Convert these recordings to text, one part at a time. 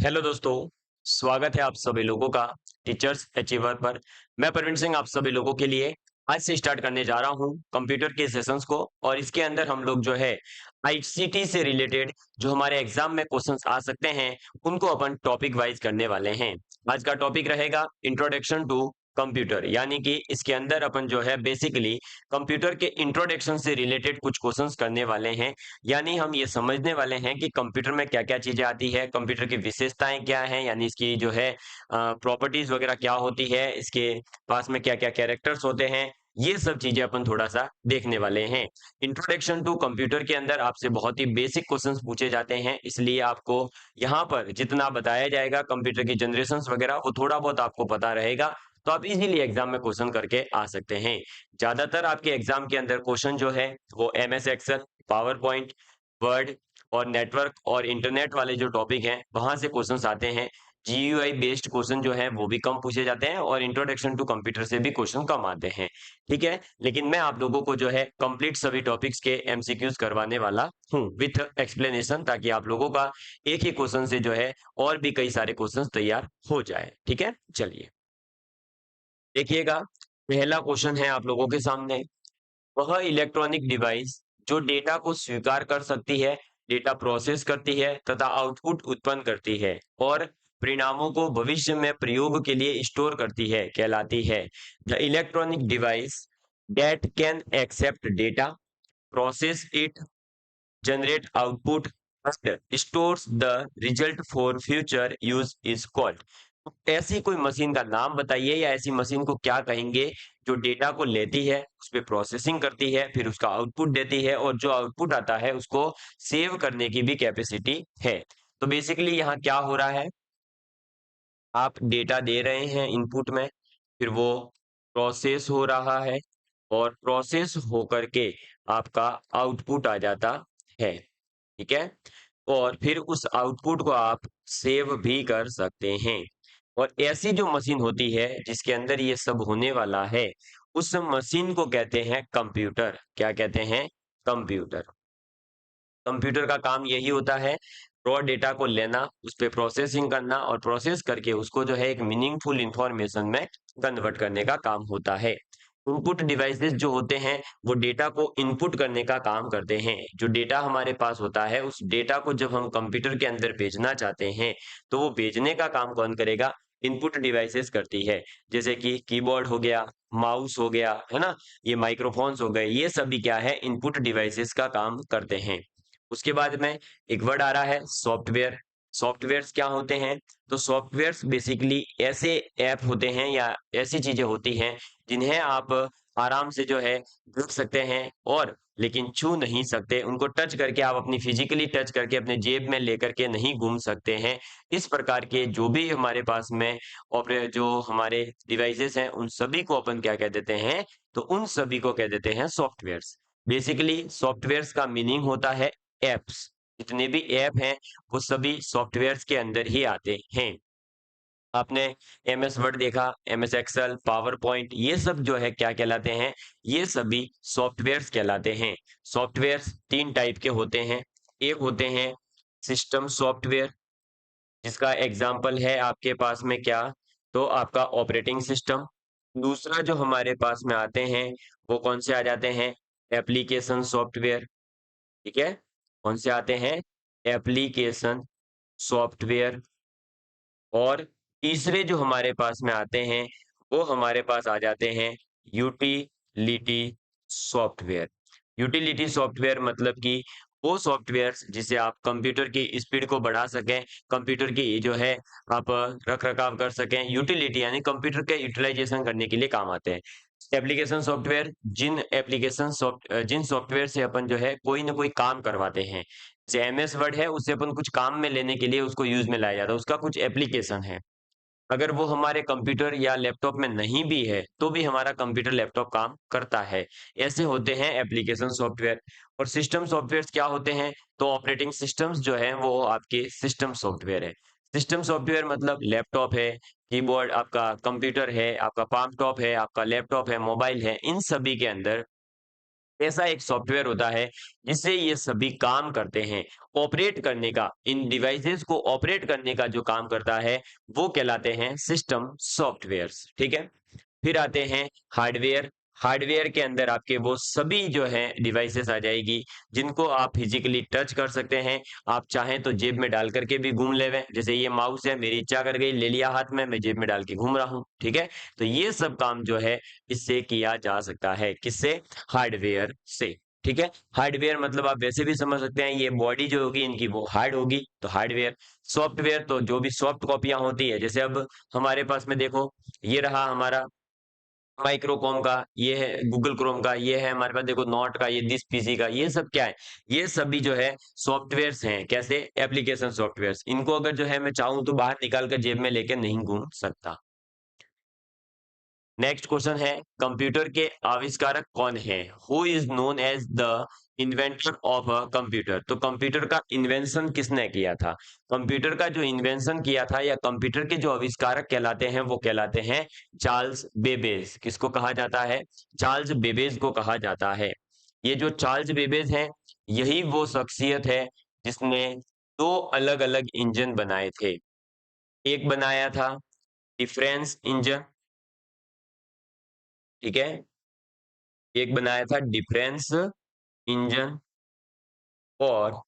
Hello दोस्तों, स्वागत है आप सभी लोगों का टीचर्स अचीवर पर। मैं प्रवीण सिंह आप सभी लोगों के लिए आज से स्टार्ट करने जा रहा हूं कंप्यूटर के सेशंस को। और इसके अंदर हम लोग जो है आईसीटी से रिलेटेड जो हमारे एग्जाम में क्वेश्चंस आ सकते हैं उनको अपन टॉपिक वाइज करने वाले हैं। आज का टॉपिक रहेगा इंट्रोडक्शन टू कंप्यूटर, यानी कि इसके अंदर अपन जो है बेसिकली कंप्यूटर के इंट्रोडक्शन से रिलेटेड कुछ क्वेश्चंस करने वाले हैं। यानी हम ये समझने वाले हैं कि कंप्यूटर में क्या-क्या चीजें आती है, कंप्यूटर की विशेषताएं क्या हैं, यानी इसकी जो है प्रॉपर्टीज वगैरह क्या होती है, इसके पास में क्या-क्या कैरेक्टर्स होते हैं, ये सब चीजें अपन थोड़ा सा देखने वाले हैं। इंट्रोडक्शन टू कंप्यूटर के अंदर आपसे बहुत ही बेसिक क्वेश्चंस पूछे जाते हैं, इसलिए आपको यहाँ पर जितना बताया जाएगा कंप्यूटर की जनरेशंस वगैरह वो थोड़ा बहुत आपको पता रहेगा, तो आप इजीली एग्जाम में क्वेश्चन करके आ सकते हैं। ज्यादातर आपके एग्जाम के अंदर क्वेश्चन जो है वो MS Excel, PowerPoint, Word और नेटवर्क और इंटरनेट वाले जो टॉपिक हैं वहां से क्वेश्चंस आते हैं। जीयूआई बेस्ड क्वेश्चन जो है वो भी कम पूछे जाते हैं और इंट्रोडक्शन टू कंप्यूटर से भी क्वेश्चन कम आते हैं। ठीक है, लेकिन मैं आप लोगों को जो है कंप्लीट सभी टॉपिक्स के एमसीक्यूज करवाने वाला हूँ विथ एक्सप्लेनेशन, ताकि आप लोगों का एक ही क्वेश्चन से जो है और भी कई सारे क्वेश्चन तैयार हो जाए। ठीक है, चलिए देखिएगा। पहला क्वेश्चन है आप लोगों के सामने। वह इलेक्ट्रॉनिक डिवाइस जो डेटा को स्वीकार कर सकती है, डेटा प्रोसेस करती है तथा आउटपुट उत्पन्न करती है और परिणामों को भविष्य में प्रयोग के लिए स्टोर करती है, कहलाती है। The electronic device that can accept data, process it, generate output and stores the result for future use is called। तो ऐसी कोई मशीन का नाम बताइए या ऐसी मशीन को क्या कहेंगे जो डेटा को लेती है, उस पे प्रोसेसिंग करती है, फिर उसका आउटपुट देती है और जो आउटपुट आता है उसको सेव करने की भी कैपेसिटी है। तो बेसिकली यहाँ क्या हो रहा है, आप डेटा दे रहे हैं इनपुट में, फिर वो प्रोसेस हो रहा है और प्रोसेस होकर के आपका आउटपुट आ जाता है। ठीक है, और फिर उस आउटपुट को आप सेव भी कर सकते हैं। और ऐसी जो मशीन होती है जिसके अंदर ये सब होने वाला है, उस मशीन को कहते हैं कंप्यूटर। क्या कहते हैं? कंप्यूटर। कंप्यूटर का काम यही होता है, रॉ डेटा को लेना, उस पे प्रोसेसिंग करना और प्रोसेस करके उसको जो है एक मीनिंगफुल इंफॉर्मेशन में कन्वर्ट करने का काम होता है। इनपुट डिवाइसेस जो होते हैं वो डेटा को इनपुट करने का काम करते हैं। जो डेटा हमारे पास होता है उस डेटा को जब हम कंप्यूटर के अंदर भेजना चाहते हैं तो वो भेजने का काम कौन करेगा? इनपुट डिवाइसेस करती है। जैसे कि कीबोर्ड हो गया, माउस हो गया, है ना, ये माइक्रोफोन्स हो गए, ये सभी क्या है? इनपुट डिवाइसेस का काम करते हैं। उसके बाद में एक वर्ड आ रहा है सॉफ्टवेयर। सॉफ्टवेयर्स क्या होते हैं? तो सॉफ्टवेयर्स बेसिकली ऐसे ऐप होते हैं या ऐसी चीजें होती हैं जिन्हें आप आराम से जो है देख सकते हैं और लेकिन छू नहीं सकते। उनको टच करके आप अपनी फिजिकली टच करके अपने जेब में लेकर के नहीं घूम सकते हैं। इस प्रकार के जो भी हमारे पास में ऑपरे जो हमारे डिवाइसेस हैं उन सभी को अपन क्या कह देते हैं? तो उन सभी को कह देते हैं सॉफ्टवेयर्स। बेसिकली सॉफ्टवेयर्स का मीनिंग होता है एप्स। जितने भी ऐप हैं वो सभी सॉफ्टवेयर्स के अंदर ही आते हैं। आपने एमएस वर्ड देखा, एमएस एक्सेल, पावर पॉइंट, ये सब जो है क्या कहलाते हैं? ये सभी सॉफ्टवेयर्स कहलाते हैं। सॉफ्टवेयर्स तीन टाइप के होते हैं। एक होते हैं सिस्टम सॉफ्टवेयर, जिसका एग्जाम्पल है आपके पास में क्या? तो आपका ऑपरेटिंग सिस्टम। दूसरा जो हमारे पास में आते हैं वो कौन से आ जाते हैं? Application software. ठीक है, कौन से आते हैं? Application software. और तीसरे जो हमारे पास में आते हैं वो हमारे पास आ जाते हैं यूटिलिटी सॉफ्टवेयर। यूटिलिटी सॉफ्टवेयर मतलब कि वो सॉफ्टवेयर्स जिसे आप कंप्यूटर की स्पीड को बढ़ा सकें, कंप्यूटर की जो है आप रख रखाव कर सकें। यूटिलिटी यानी कंप्यूटर के यूटिलाइजेशन करने के लिए काम आते हैं। एप्लीकेशन सॉफ्टवेयर जिन सॉफ्टवेयर से अपन जो है कोई ना कोई काम करवाते हैं। जैसे एमएस वर्ड है, उससे अपन कुछ काम में लेने के लिए उसको यूज में लाया जाता है, उसका कुछ एप्लीकेशन है। अगर वो हमारे कंप्यूटर या लैपटॉप में नहीं भी है तो भी हमारा कंप्यूटर लैपटॉप काम करता है। ऐसे होते हैं एप्लीकेशन सॉफ्टवेयर। और सिस्टम सॉफ्टवेयर क्या होते हैं? तो ऑपरेटिंग सिस्टम्स जो है वो आपके सिस्टम सॉफ्टवेयर है। सिस्टम सॉफ्टवेयर मतलब लैपटॉप है, कीबोर्ड, आपका कंप्यूटर है, आपका पाम टॉप है, आपका लैपटॉप है, मोबाइल है, इन सभी के अंदर ऐसा एक सॉफ्टवेयर होता है जिससे ये सभी काम करते हैं। ऑपरेट करने का, इन डिवाइसेस को ऑपरेट करने का जो काम करता है वो कहलाते हैं सिस्टम सॉफ्टवेयर्स, ठीक है। फिर आते हैं हार्डवेयर। हार्डवेयर के अंदर आपके वो सभी जो है डिवाइसेस आ जाएगी जिनको आप फिजिकली टच कर सकते हैं। आप चाहें तो जेब में डाल करके भी घूम लेवे, जैसे ये माउस है, मेरी इच्छा कर गई ले लिया हाथ में, मैं जेब में डाल के घूम रहा हूँ, ठीक है। तो ये सब काम जो है इससे किया जा सकता है, किससे? हार्डवेयर से, ठीक है। हार्डवेयर मतलब आप वैसे भी समझ सकते हैं, ये बॉडी जो होगी इनकी वो हार्ड होगी, तो हार्डवेयर। सॉफ्टवेयर तो जो भी सॉफ्ट कॉपियां होती है, जैसे अब हमारे पास में देखो, ये रहा हमारा माइक्रोकॉम का, ये है गूगल क्रोम का, ये है हमारे पास देखो नोट का, ये दिस पीसी का, ये सब क्या है? ये सभी जो है सॉफ्टवेयर्स हैं। कैसे? Application softwares. इनको अगर जो है मैं चाहूं तो बाहर निकाल कर जेब में लेके नहीं घूम सकता। नेक्स्ट क्वेश्चन है, कंप्यूटर के आविष्कारक कौन है? Who is known as the inventor of a computer? तो कंप्यूटर का इन्वेंशन किसने किया था? कंप्यूटर का जो इन्वेंशन किया था या कंप्यूटर के जो आविष्कारक कहलाते हैं वो कहलाते हैं चार्ल्स बेबेज। किसको कहा जाता है? चार्ल्स बेबेज को कहा जाता है। ये जो चार्ल्स बेबेज हैं, यही वो शख्सियत है जिसने दो अलग अलग इंजन बनाए थे। एक बनाया था डिफरेंस इंजन, ठीक है। एक बनाया था डिफरेंस इंजन और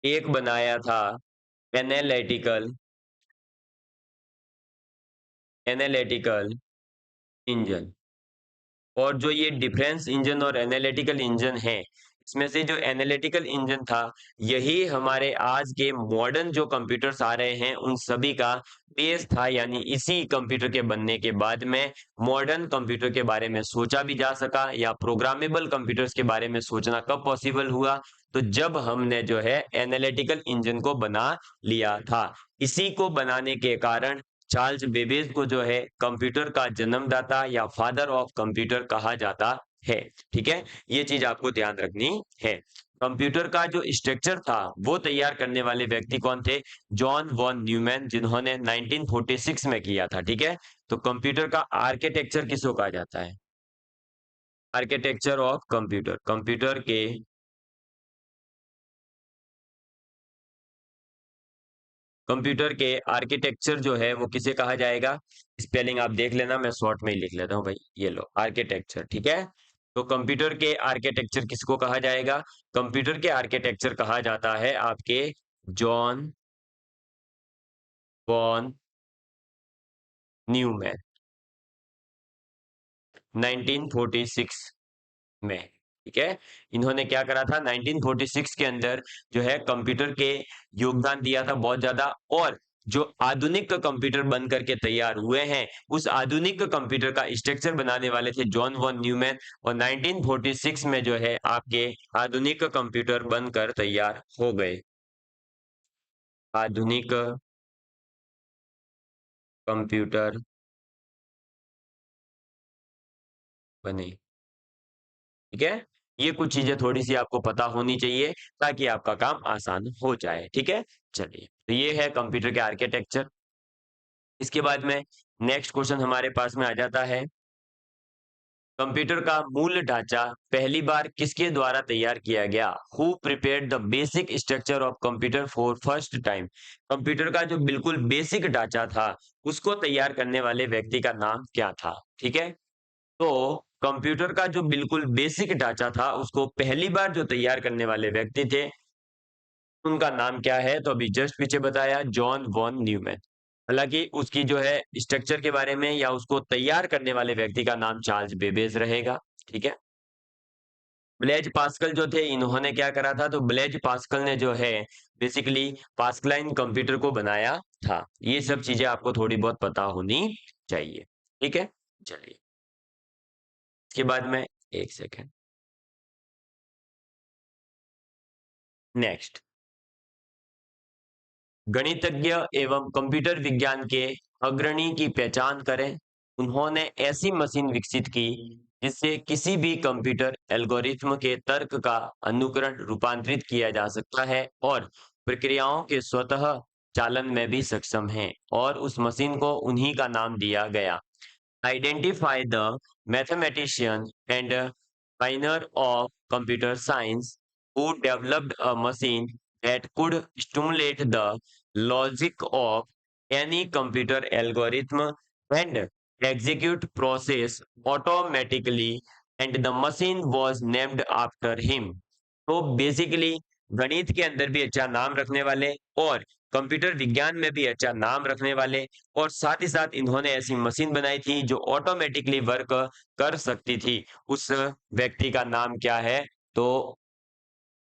एक बनाया था एनालिटिकल एनालिटिकल इंजन। और जो ये डिफरेंस इंजन और एनालिटिकल इंजन है, इसमें से जो एनालिटिकल इंजन था, यही हमारे आज के मॉडर्न जो कंप्यूटर्स आ रहे हैं उन सभी का बेस था। यानी इसी कंप्यूटर के बनने के बाद में मॉडर्न कंप्यूटर के बारे में सोचा भी जा सका, या प्रोग्रामेबल कंप्यूटर्स के बारे में सोचना कब पॉसिबल हुआ? तो जब हमने जो है एनालिटिकल इंजन को बना लिया था। इसी को बनाने के कारण चार्ल्स बेबेज को जो है कंप्यूटर का जन्मदाता या फादर ऑफ कंप्यूटर कहा जाता है, ठीक है। ये चीज आपको ध्यान रखनी है। कंप्यूटर का जो स्ट्रक्चर था वो तैयार करने वाले व्यक्ति कौन थे? जॉन वॉन न्यूमैन, जिन्होंने 1946 में किया था, ठीक है। तो कंप्यूटर का आर्किटेक्चर किसको कहा जाता है? Architecture of computer. कंप्यूटर के आर्किटेक्चर जो है वो किसे कहा जाएगा? स्पेलिंग आप देख लेना, मैं शॉर्ट में ही लिख लेता हूँ भाई, ये लो आर्किटेक्चर, ठीक है। तो कंप्यूटर के आर्किटेक्चर किसको कहा जाएगा? कंप्यूटर के आर्किटेक्चर कहा जाता है आपके जॉन वॉन न्यूमैन, 1946 में, ठीक है। इन्होंने क्या करा था 1946 के अंदर, जो है कंप्यूटर के योगदान दिया था बहुत ज्यादा। और जो आधुनिक कंप्यूटर बन करके तैयार हुए हैं, उस आधुनिक कंप्यूटर का स्ट्रक्चर बनाने वाले थे जॉन वॉन न्यूमैन। और 1946 में जो है आपके आधुनिक कंप्यूटर बनकर तैयार हो गए। आधुनिक कंप्यूटर बने, ठीक है। ये कुछ चीजें थोड़ी सी आपको पता होनी चाहिए ताकि आपका काम आसान हो जाए, ठीक है। चलिए, तो ये है कंप्यूटर के आर्किटेक्चर। इसके बाद में नेक्स्ट क्वेश्चन हमारे पास में आ जाता है, कंप्यूटर का मूल ढांचा पहली बार किसके द्वारा तैयार किया गया? Who prepared the basic structure of computer for first time? Computer का जो बिल्कुल बेसिक ढांचा था उसको तैयार करने वाले व्यक्ति का नाम क्या था, ठीक है। तो कंप्यूटर का जो बिल्कुल बेसिक ढांचा था उसको पहली बार जो तैयार करने वाले व्यक्ति थे, उनका नाम क्या है? तो अभी जस्ट पीछे बताया, जॉन वॉन न्यूमैन। हालांकि उसकी जो है स्ट्रक्चर के बारे में या उसको तैयार करने वाले व्यक्ति का नाम चार्ल्स बेबेज रहेगा, ठीक है। ब्लेज पास्कल जो थे, इन्होंने क्या करा था? तो ब्लेज पास्कल ने जो है बेसिकली पास्कलाइन कंप्यूटर को बनाया था। ये सब चीजें आपको थोड़ी बहुत पता होनी चाहिए, ठीक है। चलिए, इसके बाद में एक सेकेंड, नेक्स्ट, गणितज्ञ एवं कंप्यूटर विज्ञान के अग्रणी की पहचान करें। उन्होंने ऐसी मशीन विकसित की जिससे किसी भी कंप्यूटर एल्गोरिथ्म के तर्क का अनुकरण रूपांतरित किया जा सकता है और प्रक्रियाओं के स्वतः चालन में भी सक्षम है, और उस मशीन को उन्हीं का नाम दिया गया। Identify the mathematician and pioneer of computer science who developed a machine that could stimulate the logic of any computer algorithm and execute process automatically, and the machine was named after him. तो basically गणित के अंदर भी अच्छा नाम रखने वाले और कंप्यूटर विज्ञान में भी अच्छा नाम रखने वाले और साथ ही साथ इन्होंने ऐसी मशीन बनाई थी जो ऑटोमेटिकली वर्क कर सकती थी। उस व्यक्ति का नाम क्या है? तो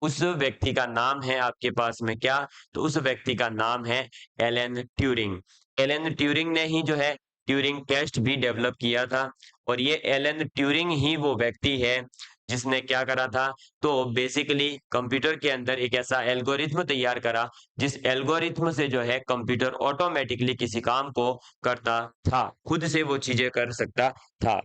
उस व्यक्ति का नाम है आपके पास में क्या? तो उस व्यक्ति का नाम है एलन ट्यूरिंग। एलन ट्यूरिंग ने ही जो है ट्यूरिंग टेस्ट भी डेवलप किया था और ये एलन ट्यूरिंग ही वो व्यक्ति है जिसने क्या करा था? तो बेसिकली कंप्यूटर के अंदर एक ऐसा एल्गोरिथ्म तैयार करा जिस एल्गोरिथ्म से जो है कंप्यूटर ऑटोमेटिकली किसी काम को करता था, खुद से वो चीजें कर सकता था।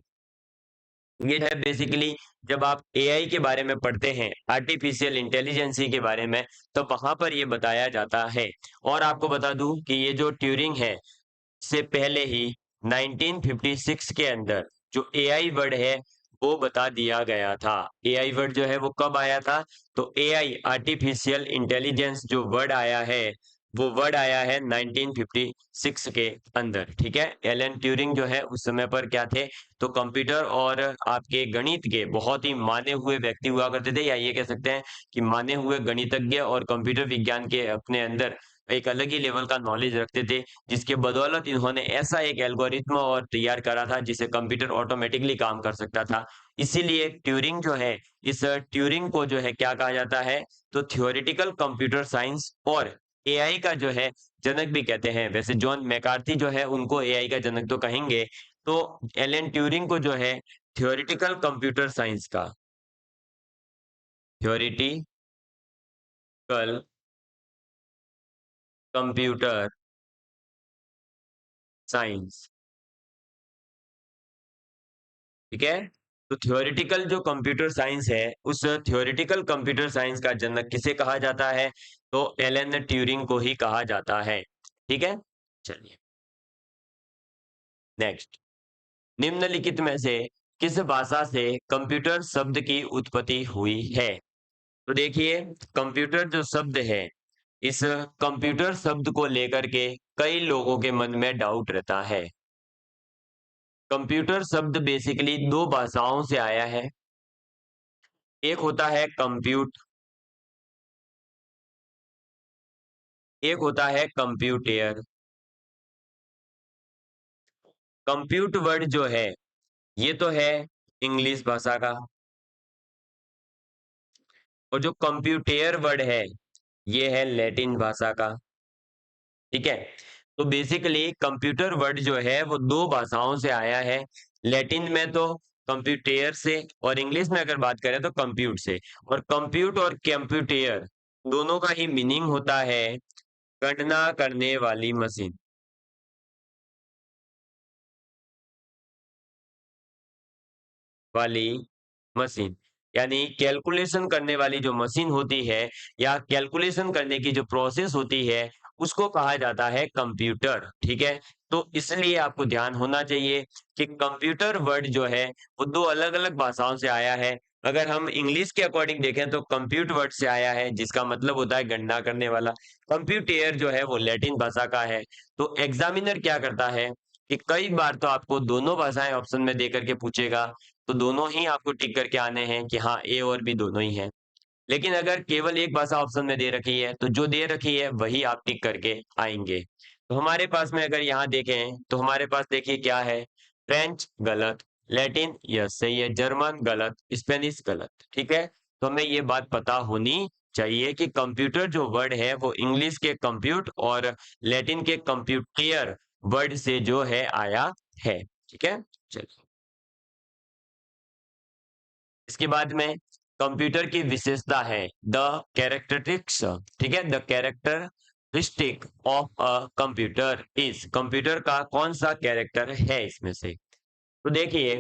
ये है बेसिकली जब आप एआई के बारे में पढ़ते हैं, आर्टिफिशियल इंटेलिजेंसी के बारे में, तो वहां पर ये बताया जाता है। और आपको बता दूं कि ये जो ट्यूरिंग है से पहले ही 1956 के अंदर जो एआई वर्ड है वो बता दिया गया था। एआई वर्ड जो है वो कब आया था? तो एआई आर्टिफिशियल इंटेलिजेंस जो वर्ड आया है वो वर्ड आया है 1956 के अंदर। ठीक है, एलन ट्यूरिंग जो है उस समय पर क्या थे? तो कंप्यूटर और आपके गणित के बहुत ही माने हुए व्यक्ति हुआ करते थे, या ये कह सकते हैं कि माने हुए गणितज्ञ और कंप्यूटर विज्ञान के अपने अंदर एक अलग ही लेवल का नॉलेज रखते थे, जिसके बदौलत इन्होंने ऐसा एक एल्गोरिथ्म और तैयार करा था जिसे कंप्यूटर ऑटोमेटिकली काम कर सकता था। इसीलिए ट्यूरिंग जो है, इस ट्यूरिंग को जो है क्या कहा जाता है? तो थ्योरेटिकल कंप्यूटर साइंस और एआई का जो है जनक भी कहते हैं। वैसे जॉन मैकार्थी जो है उनको एआई का जनक तो कहेंगे, तो एलन ट्यूरिंग को जो है थ्योरेटिकल कंप्यूटर साइंस का, थ्योरेटिकल कंप्यूटर साइंस, ठीक है। तो थ्योरेटिकल जो कंप्यूटर साइंस है, उस थ्योरेटिकल कंप्यूटर साइंस का जनक किसे कहा जाता है? तो एलन ट्यूरिंग को ही कहा जाता है। ठीक है, चलिए नेक्स्ट। निम्नलिखित में से किस भाषा से कंप्यूटर शब्द की उत्पत्ति हुई है? तो देखिए, कंप्यूटर जो शब्द है, इस कंप्यूटर शब्द को लेकर के कई लोगों के मन में डाउट रहता है। कंप्यूटर शब्द बेसिकली दो भाषाओं से आया है। एक होता है कंप्यूट, एक होता है कंप्यूटर। कंप्यूट वर्ड जो है ये तो है इंग्लिश भाषा का, और जो कंप्यूटर वर्ड है ये है लैटिन भाषा का। ठीक है, तो बेसिकली कंप्यूटर वर्ड जो है वो दो भाषाओं से आया है। लैटिन में तो कंप्यूटर से, और इंग्लिश में अगर बात करें तो कंप्यूट से। और कंप्यूट और कंप्यूटर दोनों का ही मीनिंग होता है गणना करने वाली मशीन, वाली मशीन, यानी कैलकुलेशन करने वाली जो मशीन होती है या कैलकुलेशन करने की जो प्रोसेस होती है उसको कहा जाता है कंप्यूटर। ठीक है, तो इसलिए आपको ध्यान होना चाहिए कि कंप्यूटर वर्ड जो है वो दो अलग अलग भाषाओं से आया है। अगर हम इंग्लिश के अकॉर्डिंग देखें तो कंप्यूट वर्ड से आया है जिसका मतलब होता है गणना करने वाला। कंप्यूटर जो है वो लैटिन भाषा का है। तो एग्जामिनर क्या करता है कि कई बार तो आपको दोनों भाषाएं ऑप्शन में दे करके पूछेगा, तो दोनों ही आपको टिक करके आने हैं कि हाँ ए और बी दोनों ही हैं। लेकिन अगर केवल एक भाषा ऑप्शन में दे रखी है तो जो दे रखी है वही आप टिक करके आएंगे। तो हमारे पास में अगर यहाँ देखें तो हमारे पास देखिए क्या है? फ्रेंच गलत, लैटिन यस सही है, जर्मन गलत, स्पेनिश गलत। ठीक है, तो हमें ये बात पता होनी चाहिए कि कंप्यूटर जो वर्ड है वो इंग्लिश के कंप्यूट और लैटिन के कंप्यूटर वर्ड से जो है आया है। ठीक है, चलिए इसके बाद में कंप्यूटर की विशेषता है द कैरेक्टरिस्टिक्स। ठीक है, the characteristic of a computer is, computer का कौन सा कैरेक्टर है इसमें से? तो देखिए,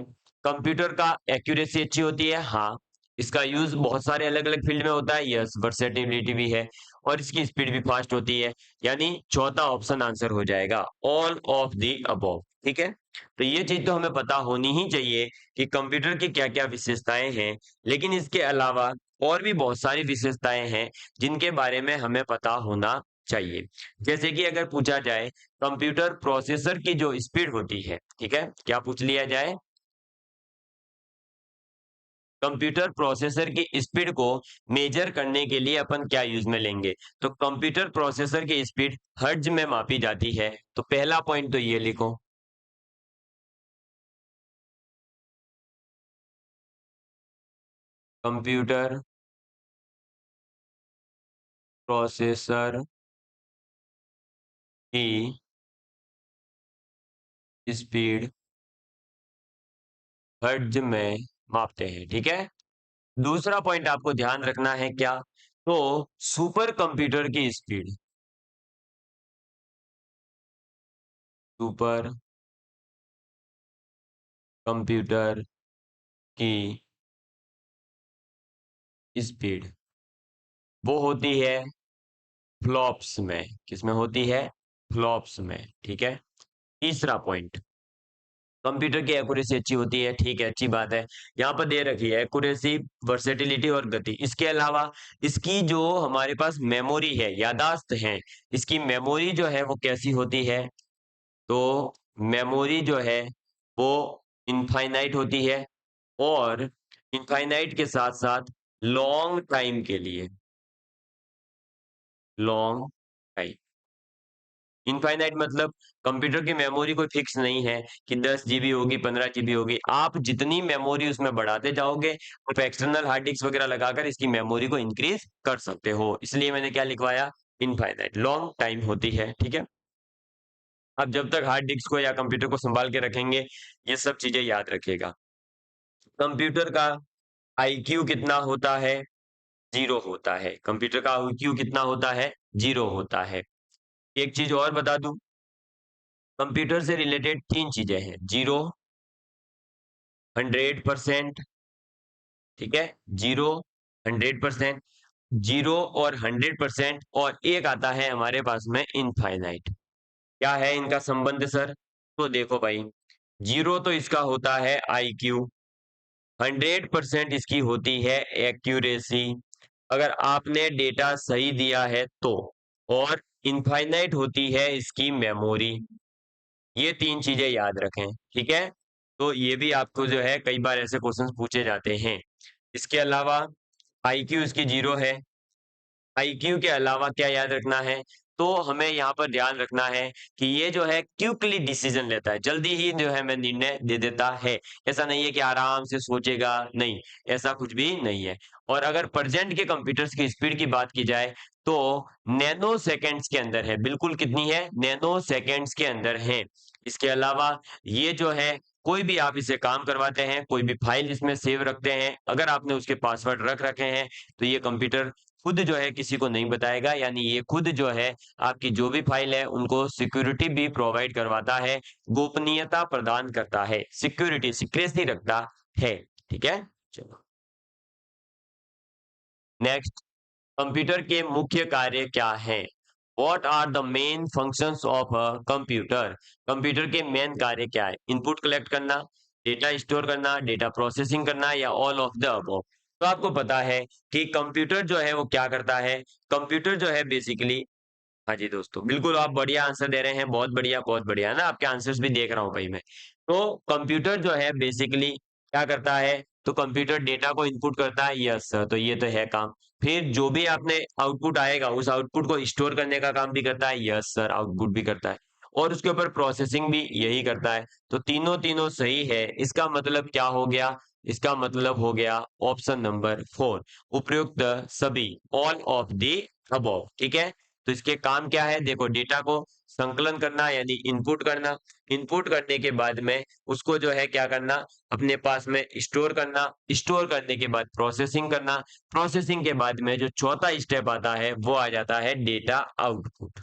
कंप्यूटर का एक्यूरेसी अच्छी होती है, हाँ। इसका यूज बहुत सारे अलग अलग फील्ड में होता है, यस। वर्सेटिलिटी भी है, और इसकी स्पीड भी फास्ट होती है। यानी चौथा ऑप्शन आंसर हो जाएगा, ऑल ऑफ द अबव। ठीक है। तो ये चीज तो हमें पता होनी ही चाहिए कि कंप्यूटर की क्या क्या विशेषताएं हैं, लेकिन इसके अलावा और भी बहुत सारी विशेषताएं हैं जिनके बारे में हमें पता होना चाहिए। जैसे कि अगर पूछा जाए कंप्यूटर प्रोसेसर की जो स्पीड होती है, ठीक है, क्या पूछ लिया जाए, कंप्यूटर प्रोसेसर की स्पीड को मेजर करने के लिए अपन क्या यूज में लेंगे, तो कंप्यूटर प्रोसेसर की स्पीड हर्ट्ज में मापी जाती है। तो पहला पॉइंट तो ये लिखो, कंप्यूटर प्रोसेसर की स्पीड हर्ट्ज में मापते हैं, ठीक है। दूसरा पॉइंट आपको ध्यान रखना है क्या, तो सुपर कंप्यूटर की स्पीड, सुपर कंप्यूटर की स्पीड वो होती है फ्लॉप्स में, किसमें होती है, फ्लॉप्स में, ठीक है। तीसरा पॉइंट, कंप्यूटर की एक्यूरेसी अच्छी होती है, ठीक है, अच्छी बात है। यहाँ पर दे रखी है एक्यूरेसी, वर्सेटिलिटी और गति। इसके अलावा इसकी जो हमारे पास मेमोरी है, यादाश्त है, इसकी मेमोरी जो है वो कैसी होती है, तो मेमोरी जो है वो इनफाइनाइट होती है, और इनफाइनाइट के साथ साथ लॉन्ग टाइम के लिए, लॉन्ग टाइम, इनफाइनाइट मतलब कंप्यूटर की मेमोरी कोई फिक्स नहीं है कि 10 GB होगी, 15 GB होगी। आप जितनी मेमोरी उसमें बढ़ाते जाओगे, आप एक्सटर्नल हार्ड डिस्क वगैरह लगाकर इसकी मेमोरी को इंक्रीज कर सकते हो, इसलिए मैंने क्या लिखवाया, इनफाइनाइट, लॉन्ग टाइम होती है, ठीक है। आप जब तक हार्ड डिस्क को या कंप्यूटर को संभाल के रखेंगे, ये सब चीजें याद रखिएगा। कंप्यूटर का आईक्यू कितना होता है, 0 होता है। कंप्यूटर का आईक्यू कितना होता है, 0 होता है। एक चीज और बता दूं, कंप्यूटर से रिलेटेड 3 चीजें हैं, 0, 100%, ठीक है, 0, 100%, 0 और 100%, और एक आता है हमारे पास में इनफाइनाइट। क्या है इनका संबंध सर, तो देखो भाई, 0 तो इसका होता है आईक्यू, 100% इसकी होती है एक्यूरेसी, अगर आपने डेटा सही दिया है तो, और इनफाइनाइट होती है इसकी मेमोरी। ये 3 चीजें याद रखें, ठीक है। तो ये भी आपको जो है कई बार ऐसे क्वेश्चंस पूछे जाते हैं। इसके अलावा आईक्यू इसकी 0 है। आईक्यू के अलावा क्या याद रखना है, तो हमें यहाँ पर ध्यान रखना है कि ये जो है क्विकली डिसीजन लेता है, जल्दी ही जो है मैं निर्णय दे देता है। ऐसा नहीं है कि आराम से सोचेगा, नहीं, ऐसा कुछ भी नहीं है। और अगर प्रेजेंट के कंप्यूटर्स की स्पीड की बात की जाए, तो नैनो सेकेंड्स के अंदर है, बिल्कुल कितनी है, नैनो सेकेंड्स के अंदर है। इसके अलावा ये जो है, कोई भी आप इसे काम करवाते हैं, कोई भी फाइल इसमें सेव रखते हैं, अगर आपने उसके पासवर्ड रख रखे हैं, तो ये कंप्यूटर खुद जो है किसी को नहीं बताएगा, यानी ये खुद जो है आपकी जो भी फाइल है उनको सिक्योरिटी भी प्रोवाइड करवाता है, गोपनीयता प्रदान करता है, सिक्योरिटी, सीक्रेसी रखता है, ठीक है। चलो नेक्स्ट, कंप्यूटर के मुख्य कार्य क्या हैं? What are the main functions of a computer? Computer के मेन कार्य क्या है? इनपुट कलेक्ट करना, डेटा स्टोर करना, डेटा प्रोसेसिंग करना, या ऑल ऑफ द अबव। तो आपको पता है कि कंप्यूटर जो है वो क्या करता है, कंप्यूटर जो है बेसिकली, हाँ जी दोस्तों, बिल्कुल आप बढ़िया आंसर दे रहे हैं, बहुत बढ़िया है ना, आपके आंसर्स भी देख रहा हूँ भाई मैं। तो कंप्यूटर जो है बेसिकली क्या करता है, तो कंप्यूटर डेटा को इनपुट करता है, यस सर, तो ये तो है काम। फिर जो भी आपने आउटपुट आएगा, उस आउटपुट को स्टोर करने का काम भी करता है, यस सर, आउटपुट भी करता है, और उसके ऊपर प्रोसेसिंग भी यही करता है। तो तीनों तीनों सही है, इसका मतलब क्या हो गया, इसका मतलब हो गया ऑप्शन नंबर 4, उपयुक्त सभी, ऑल ऑफ दी अबव, ठीक है। तो इसके काम क्या है, देखो, डेटा को संकलन करना यानी इनपुट करना, इनपुट करने के बाद में उसको जो है क्या करना, अपने पास में स्टोर करना, स्टोर करने के बाद प्रोसेसिंग करना, प्रोसेसिंग के बाद में जो चौथा स्टेप आता है वो आ जाता है डेटा आउटपुट।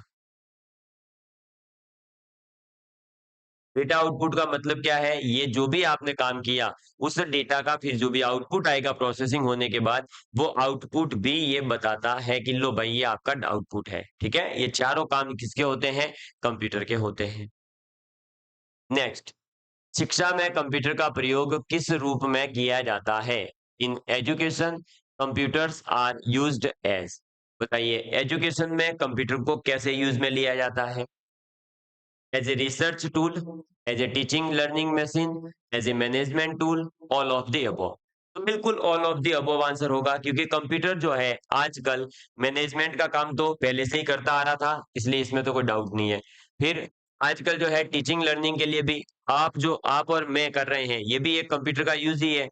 डेटा आउटपुट का मतलब क्या है, ये जो भी आपने काम किया उस डेटा का फिर जो भी आउटपुट आएगा प्रोसेसिंग होने के बाद, वो आउटपुट भी ये बताता है कि लो भाई ये आपका आउटपुट है, ठीक है। ये चारों काम किसके होते हैं, कंप्यूटर के होते हैं। नेक्स्ट, शिक्षा में कंप्यूटर का प्रयोग किस रूप में किया जाता है? In education computers are used as. बताइए, एजुकेशन में कंप्यूटर को कैसे यूज में लिया जाता है? As a research tool, as a teaching learning machine, as a management tool, all of the above. तो बिल्कुल all of the above answer होगा, क्योंकि कंप्यूटर जो है आजकल मैनेजमेंट का काम तो पहले से ही करता आ रहा था, इसलिए इसमें तो कोई डाउट नहीं है। फिर आजकल जो है टीचिंग लर्निंग के लिए भी आप और मैं कर रहे हैं, ये भी एक कंप्यूटर का यूज ही है।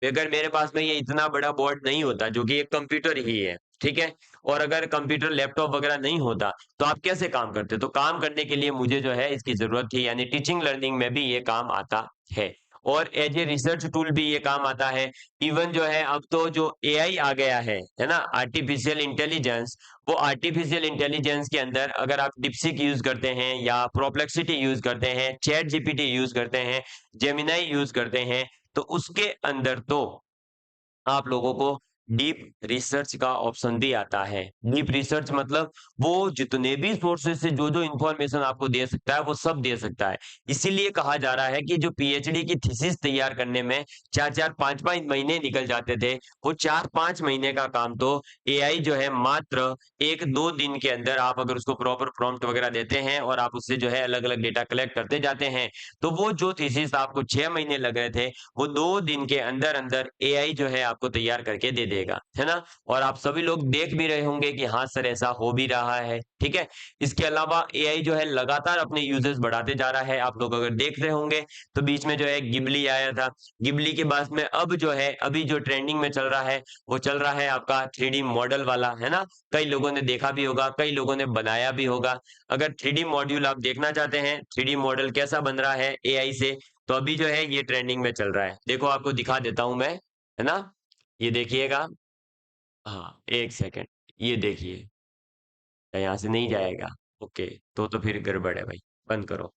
अगर मेरे पास में ये इतना बड़ा बोर्ड नहीं होता जो कि एक कंप्यूटर ही है, ठीक है, और अगर कंप्यूटर लैपटॉप वगैरह नहीं होता तो आप कैसे काम करते? तो काम करने के लिए मुझे जो है इसकी जरूरत थी, यानी टीचिंग लर्निंग में भी ये काम आता है। और एज ए रिसर्च टूल भी ये काम आता है। इवन जो है अब तो जो एआई आ गया है ना, आर्टिफिशियल इंटेलिजेंस, वो आर्टिफिशियल इंटेलिजेंस के अंदर अगर आप डिप्सिक यूज करते हैं या प्रोप्लेक्सिटी यूज करते हैं, चैट जीपीटी यूज करते हैं, जेमिनाई यूज करते हैं, तो उसके अंदर तो आप लोगों को डीप रिसर्च का ऑप्शन भी आता है। डीप रिसर्च मतलब वो जितने भी सोर्सेस से जो जो इंफॉर्मेशन आपको दे सकता है वो सब दे सकता है। इसीलिए कहा जा रहा है कि जो पीएचडी की थीसिस तैयार करने में 4-4 5-5 महीने निकल जाते थे, वो 4-5 महीने का काम तो एआई जो है मात्र 1-2 दिन के अंदर, आप अगर उसको प्रॉपर प्रॉम्प्ट वगैरह देते हैं और आप उससे जो है अलग-अलग डेटा कलेक्ट करते जाते हैं, तो वो जो थीसिस आपको 6 महीने लग रहे थे, वो 2 दिन के अंदर-अंदर एआई जो है आपको तैयार करके दे देगा, है ना? और आप सभी लोग देख भी रहे होंगे कि हाँ सर, ऐसा हो भी रहा है, ठीक है? इसके अलावा एआई जो है लगातार अपने यूजेस बढ़ाते जा रहा है। आप लोग अगर देख रहे होंगे तो बीच में जो है गिबली आया था। गिबली के बाद में अब जो है, अभी जो ट्रेंडिंग में चल रहा है, वो चल रहा है आपका 3D मॉडल वाला, है ना? कई लोगों ने देखा भी होगा, कई लोगों ने बनाया भी होगा। अगर 3D मॉड्यूल आप देखना चाहते हैं, 3D मॉडल कैसा बन रहा है एआई से, तो अभी जो है ये ट्रेंडिंग में चल रहा है। देखो आपको दिखा देता हूं मैं, है ना? ये देखिएगा। हाँ, एक सेकंड। ये देखिए, यहाँ से नहीं जाएगा। ओके, तो फिर गड़बड़ है भाई, बंद करो।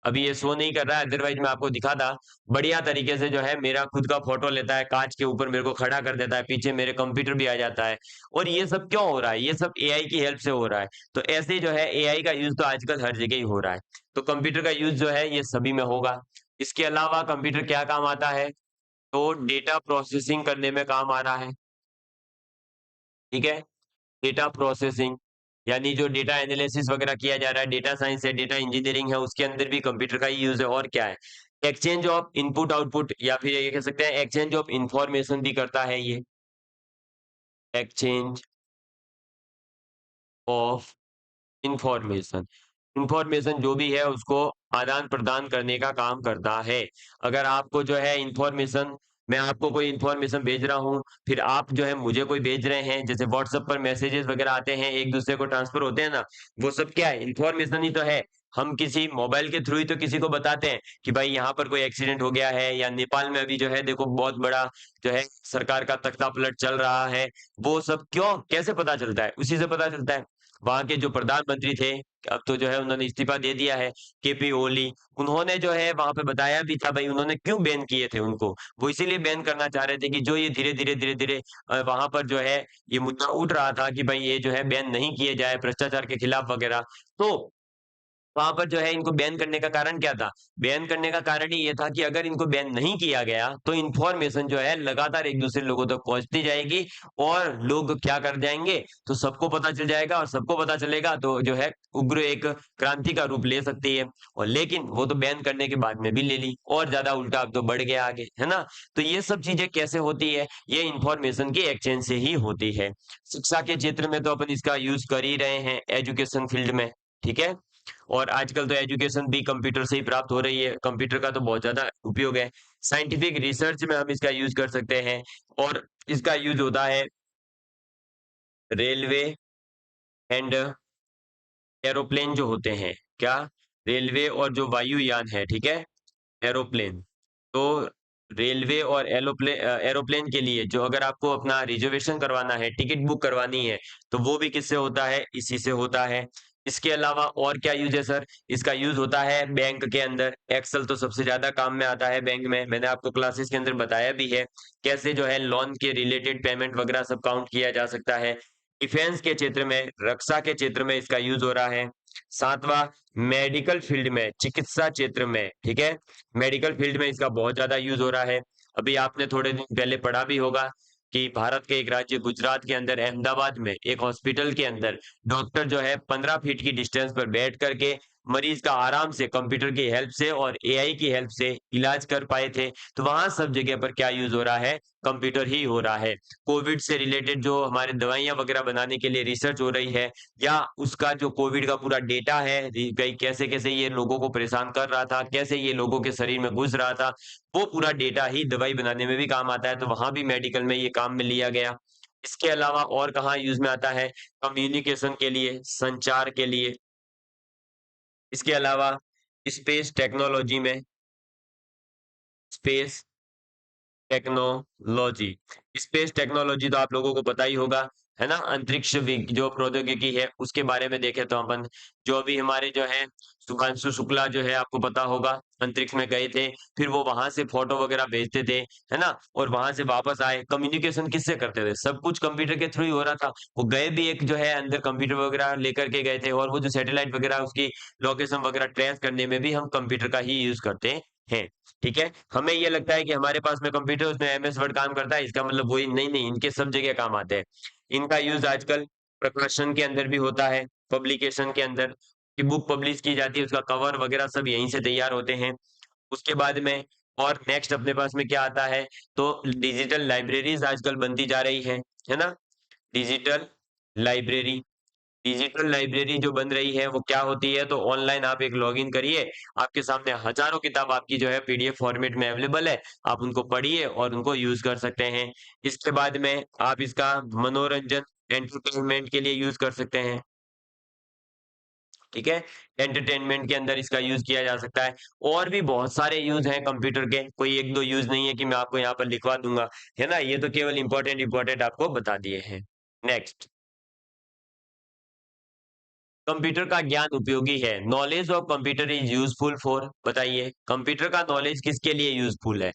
अभी ये शो नहीं कर रहा है, अदरवाइज मैं आपको दिखाता। बढ़िया तरीके से जो है मेरा खुद का फोटो लेता है, कांच के ऊपर मेरे को खड़ा कर देता है, पीछे मेरे कंप्यूटर भी आ जाता है। और ये सब क्यों हो रहा है? ये सब एआई की हेल्प से हो रहा है। तो ऐसे जो है एआई का यूज तो आजकल हर जगह ही हो रहा है। तो कंप्यूटर का यूज जो है ये सभी में होगा। इसके अलावा कंप्यूटर क्या काम आता है? तो डेटा प्रोसेसिंग करने में काम आ रहा है, ठीक है? डेटा प्रोसेसिंग, यानी जो डेटा एनालिसिस वगैरह किया जा रहा है, डेटा साइंस है, डेटा इंजीनियरिंग है, उसके अंदर भी कंप्यूटर का ही यूज है। और क्या है? एक्सचेंज ऑफ इनपुट आउटपुट, या फिर ये कह सकते हैं एक्सचेंज ऑफ इंफॉर्मेशन भी करता है ये। एक्सचेंज ऑफ इंफॉर्मेशन, इंफॉर्मेशन जो भी है उसको आदान प्रदान करने का काम करता है। अगर आपको जो है इंफॉर्मेशन, मैं आपको कोई इंफॉर्मेशन भेज रहा हूँ, फिर आप जो है मुझे कोई भेज रहे हैं, जैसे व्हाट्सएप पर मैसेजेस वगैरह आते हैं, एक दूसरे को ट्रांसफर होते हैं ना, वो सब क्या है? इंफॉर्मेशन ही तो है। हम किसी मोबाइल के थ्रू ही तो किसी को बताते हैं कि भाई यहाँ पर कोई एक्सीडेंट हो गया है, या नेपाल में अभी जो है देखो बहुत बड़ा जो है सरकार का तख्ता पलट चल रहा है। वो सब क्यों, कैसे पता चलता है? उसी से पता चलता है। वहां के जो प्रधानमंत्री थे, अब तो जो है उन्होंने इस्तीफा दे दिया है, केपी ओली, उन्होंने जो है वहां पे बताया भी था भाई उन्होंने क्यों बैन किए थे उनको। वो इसीलिए बैन करना चाह रहे थे कि जो ये धीरे धीरे वहां पर जो है ये मुद्दा उठ रहा था कि भाई ये जो है बैन नहीं किए जाए भ्रष्टाचार के खिलाफ वगैरह। तो वहां पर जो है इनको बैन करने का कारण क्या था? बैन करने का कारण ही ये था कि अगर इनको बैन नहीं किया गया तो इन्फॉर्मेशन जो है लगातार एक दूसरे लोगों तक पहुंचती जाएगी, और लोग क्या कर जाएंगे, तो सबको पता चल जाएगा, और सबको पता चलेगा तो जो है उग्र एक क्रांति का रूप ले सकती है। और लेकिन वो तो बैन करने के बाद में भी ले ली, और ज्यादा उल्टा अब तो बढ़ गया आगे, है ना? तो ये सब चीजें कैसे होती है? ये इंफॉर्मेशन के एक्सचेंज से ही होती है। शिक्षा के क्षेत्र में तो अपन इसका यूज कर ही रहे हैं, एजुकेशन फील्ड में, ठीक है? और आजकल तो एजुकेशन भी कंप्यूटर से ही प्राप्त हो रही है, कंप्यूटर का तो बहुत ज्यादा उपयोग है। साइंटिफिक रिसर्च में हम इसका यूज कर सकते हैं, और इसका यूज होता है रेलवे एंड एरोप्लेन जो होते हैं, क्या? रेलवे और जो वायुयान है, ठीक है, एरोप्लेन। तो रेलवे और एरोप्लेन के लिए जो अगर आपको अपना रिजर्वेशन करवाना है, टिकट बुक करवानी है, तो वो भी किससे होता है? इसी से होता है। इसके अलावा और क्या यूज है सर? इसका यूज होता है बैंक के अंदर। एक्सेल तो सबसे ज्यादा काम में आता है बैंक में, मैंने आपको क्लासेस के अंदर बताया भी है कैसे जो है लोन के रिलेटेड पेमेंट वगैरह सब काउंट किया जा सकता है। डिफेंस के क्षेत्र में, रक्षा के क्षेत्र में इसका यूज हो रहा है। सातवां, मेडिकल फील्ड में, चिकित्सा क्षेत्र में, ठीक है, मेडिकल फील्ड में इसका बहुत ज्यादा यूज हो रहा है। अभी आपने थोड़े दिन पहले पढ़ा भी होगा कि भारत के एक राज्य गुजरात के अंदर अहमदाबाद में एक हॉस्पिटल के अंदर डॉक्टर जो है 15 फीट की डिस्टेंस पर बैठ करके मरीज का आराम से कंप्यूटर की हेल्प से और एआई की हेल्प से इलाज कर पाए थे। तो वहां सब जगह पर क्या यूज हो रहा है, कंप्यूटर ही हो रहा है। कोविड से रिलेटेड जो हमारे दवाइयां वगैरह बनाने के लिए रिसर्च हो रही है, या उसका जो कोविड का पूरा डेटा है, कई कैसे कैसे ये लोगों को परेशान कर रहा था, कैसे ये लोगों के शरीर में घुस रहा था, वो पूरा डेटा ही दवाई बनाने में भी काम आता है। तो वहां भी मेडिकल में ये काम में लिया गया। इसके अलावा और कहाँ यूज में आता है, कम्युनिकेशन के लिए, संचार के लिए। इसके अलावा स्पेस टेक्नोलॉजी में, स्पेस टेक्नोलॉजी, स्पेस टेक्नोलॉजी तो आप लोगों को पता ही होगा, है ना। अंतरिक्ष जो प्रौद्योगिकी है उसके बारे में देखें तो अपन, जो अभी हमारे जो है सुधांशु शुक्ला जो है, आपको पता होगा, अंतरिक्ष में गए थे, फिर वो वहां से फोटो वगैरह भेजते थे, है ना, और वहां से वापस आए। कम्युनिकेशन किससे करते थे, सब कुछ कंप्यूटर के थ्रू ही हो रहा था। वो गए भी एक जो है अंदर कंप्यूटर वगैरह लेकर के गए थे, और वो जो सैटेलाइट वगैरह उसकी लोकेशन वगैरह ट्रेस करने में भी हम कंप्यूटर का ही यूज करते हैं। ठीक है, हमें ये लगता है कि हमारे पास में कंप्यूटर, उसमें एमएस वर्ड काम करता है, इसका मतलब वही नहीं, नहीं, इनके सब जगह काम आते हैं। इनका यूज आजकल प्रकाशन के अंदर भी होता है, पब्लिकेशन के अंदर, कि बुक पब्लिश की जाती है, उसका कवर वगैरह सब यहीं से तैयार होते हैं। उसके बाद में और नेक्स्ट अपने पास में क्या आता है, तो डिजिटल लाइब्रेरीज आजकल बनती जा रही है ना। डिजिटल लाइब्रेरी, डिजिटल लाइब्रेरी जो बन रही है वो क्या होती है, तो ऑनलाइन आप एक लॉगिन करिए, आपके सामने हजारों किताब आपकी जो है पीडीएफ फॉर्मेट में अवेलेबल है, आप उनको पढ़िए और उनको यूज कर सकते हैं। इसके बाद में आप इसका मनोरंजन, एंटरटेनमेंट के लिए यूज कर सकते हैं। ठीक है, एंटरटेनमेंट के अंदर इसका यूज किया जा सकता है। और भी बहुत सारे यूज हैं कंप्यूटर के, कोई एक दो यूज नहीं है कि मैं आपको यहाँ पर लिखवा दूंगा, है ना। ये तो केवल इंपॉर्टेंट इंपॉर्टेंट आपको बता दिए हैं। नेक्स्ट, कंप्यूटर का ज्ञान उपयोगी है, knowledge of computer is useful for, बताइए कंप्यूटर का नॉलेज किसके लिए यूजफुल है।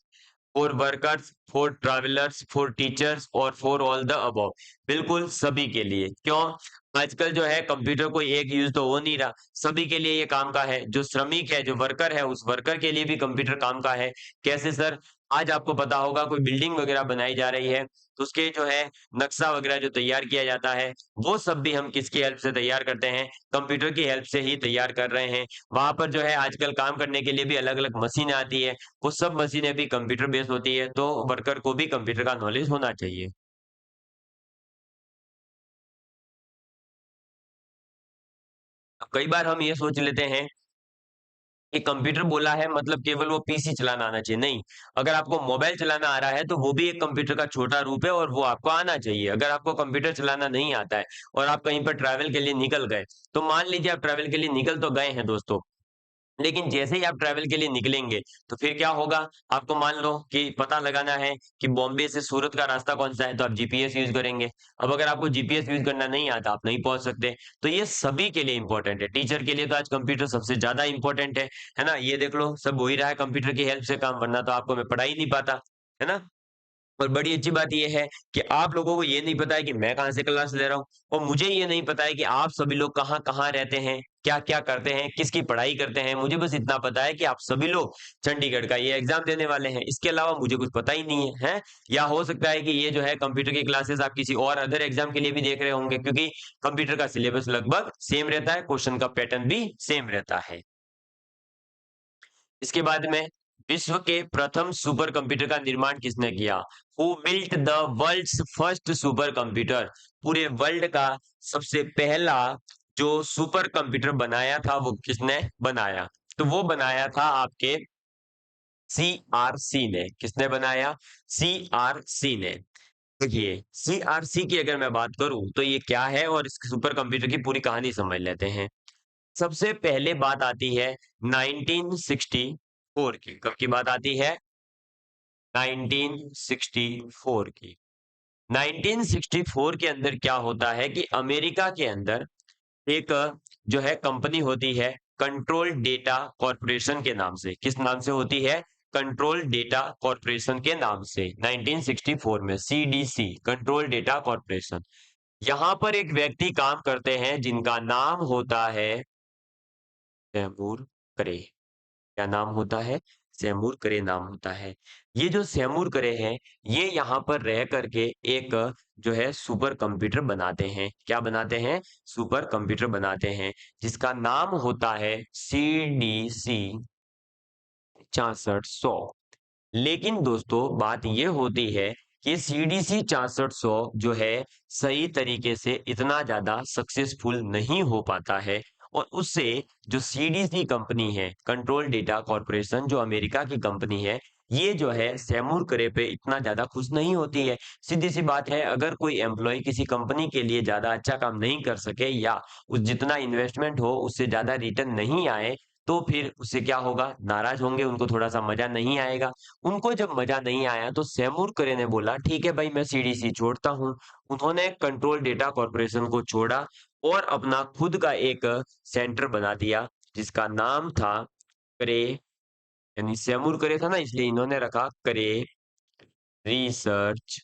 For workers, for travellers, for teachers और फॉर ऑल द अबव, बिल्कुल सभी के लिए। क्यों, आजकल जो है कंप्यूटर को एक यूज तो हो नहीं रहा, सभी के लिए ये काम का है। जो श्रमिक है, जो वर्कर है, उस वर्कर के लिए भी कंप्यूटर काम का है। कैसे सर, आज आपको पता होगा कोई बिल्डिंग वगैरह बनाई जा रही है, तो उसके जो है नक्शा वगैरह जो तैयार किया जाता है, वो सब भी हम किसकी हेल्प से तैयार करते हैं, कंप्यूटर की हेल्प से ही तैयार कर रहे हैं। वहां पर जो है आजकल काम करने के लिए भी अलग अलग मशीन आती है, वो सब मशीनें भी कंप्यूटर बेस्ड होती है, तो वर्कर को भी कंप्यूटर का नॉलेज होना चाहिए। अब कई बार हम ये सोच लेते हैं कि कंप्यूटर बोला है मतलब केवल वो पीसी चलाना आना चाहिए, नहीं। अगर आपको मोबाइल चलाना आ रहा है तो वो भी एक कंप्यूटर का छोटा रूप है, और वो आपको आना चाहिए। अगर आपको कंप्यूटर चलाना नहीं आता है और आप कहीं पर ट्रैवल के लिए निकल गए, तो मान लीजिए आप ट्रैवल के लिए निकल तो गए हैं दोस्तों, लेकिन जैसे ही आप ट्रैवल के लिए निकलेंगे, तो फिर क्या होगा, आपको मान लो कि पता लगाना है कि बॉम्बे से सूरत का रास्ता कौन सा है, तो आप जीपीएस यूज करेंगे। अब अगर आपको जीपीएस यूज करना नहीं आता, आप नहीं पहुंच सकते। तो ये सभी के लिए इंपॉर्टेंट है, टीचर के लिए तो आज कंप्यूटर सबसे ज्यादा इंपॉर्टेंट है ना। ये देख लो, सब हो ही रहा है कंप्यूटर की हेल्प से काम, वरना तो आपको मैं पढ़ा ही नहीं पाता, है ना। और बड़ी अच्छी बात ये है कि आप लोगों को ये नहीं पता है कि मैं कहाँ से क्लास ले रहा हूँ, और मुझे ये नहीं पता है कि आप सभी लोग कहाँ कहाँ रहते हैं, क्या क्या करते हैं, किसकी पढ़ाई करते हैं। मुझे बस इतना पता है कि आप सभी लोग चंडीगढ़ का ये एग्जाम देने वाले हैं, इसके अलावा मुझे कुछ पता ही नहीं है। या हो सकता है कि ये जो है कंप्यूटर की क्लासेस आप किसी और अदर एग्जाम के लिए भी देख रहे होंगे, क्योंकि कंप्यूटर का सिलेबस लगभग सेम रहता है, क्वेश्चन का पैटर्न भी सेम रहता है। इसके बाद में, विश्व के प्रथम सुपर कंप्यूटर का निर्माण किसने किया, who built the world's first supercomputer, पूरे वर्ल्ड का सबसे पहला जो सुपर कंप्यूटर बनाया था वो किसने बनाया, तो वो बनाया था आपके सीआरसी ने। किसने बनाया, सीआरसी ने। देखिए, सीआरसी की अगर मैं बात करूं तो ये क्या है, और इस सुपर कंप्यूटर की पूरी कहानी समझ लेते हैं। सबसे पहले बात आती है 1964 की, कब की बात आती है, 1964 की। 1964 के अंदर क्या होता है कि अमेरिका के अंदर एक जो है कंपनी होती है, कंट्रोल डेटा कॉर्पोरेशन के नाम से। किस नाम से होती है, कंट्रोल डेटा कॉर्पोरेशन के नाम से। 1964 में सीडीसी, कंट्रोल डेटा कॉर्पोरेशन। यहां पर एक व्यक्ति काम करते हैं जिनका नाम होता है तैमूर करे। क्या नाम होता है? सैमूर करे नाम होता है। ये जो सैमूर करे हैं, ये यहाँ पर रह करके एक जो है सुपर कंप्यूटर बनाते हैं। क्या बनाते हैं? सुपर कंप्यूटर बनाते हैं, जिसका नाम होता है सीडीसी 6400। लेकिन दोस्तों बात ये होती है कि सीडीसी 6400 जो है सही तरीके से इतना ज्यादा सक्सेसफुल नहीं हो पाता है, और उससे जो सीडीसी कंपनी है, कंट्रोल डेटा कॉर्पोरेशन, जो अमेरिका की कंपनी है, ये जो है सैमूर करे पे इतना ज्यादा खुश नहीं होती है। सीधी सी बात है, अगर कोई एम्प्लॉय किसी कंपनी के लिए ज्यादा अच्छा काम नहीं कर सके, या उस जितना इन्वेस्टमेंट हो उससे ज्यादा रिटर्न नहीं आए, तो फिर उससे क्या होगा? नाराज होंगे, उनको थोड़ा सा मजा नहीं आएगा। उनको जब मजा नहीं आया तो सैमूर करे ने बोला, ठीक है भाई, मैं सीडीसी छोड़ता हूँ। उन्होंने कंट्रोल डेटा कॉर्पोरेशन को छोड़ा और अपना खुद का एक सेंटर बना दिया, जिसका नाम था करे, यानी सैमूर करे था ना, इसलिए इन्होंने रखा करे रिसर्च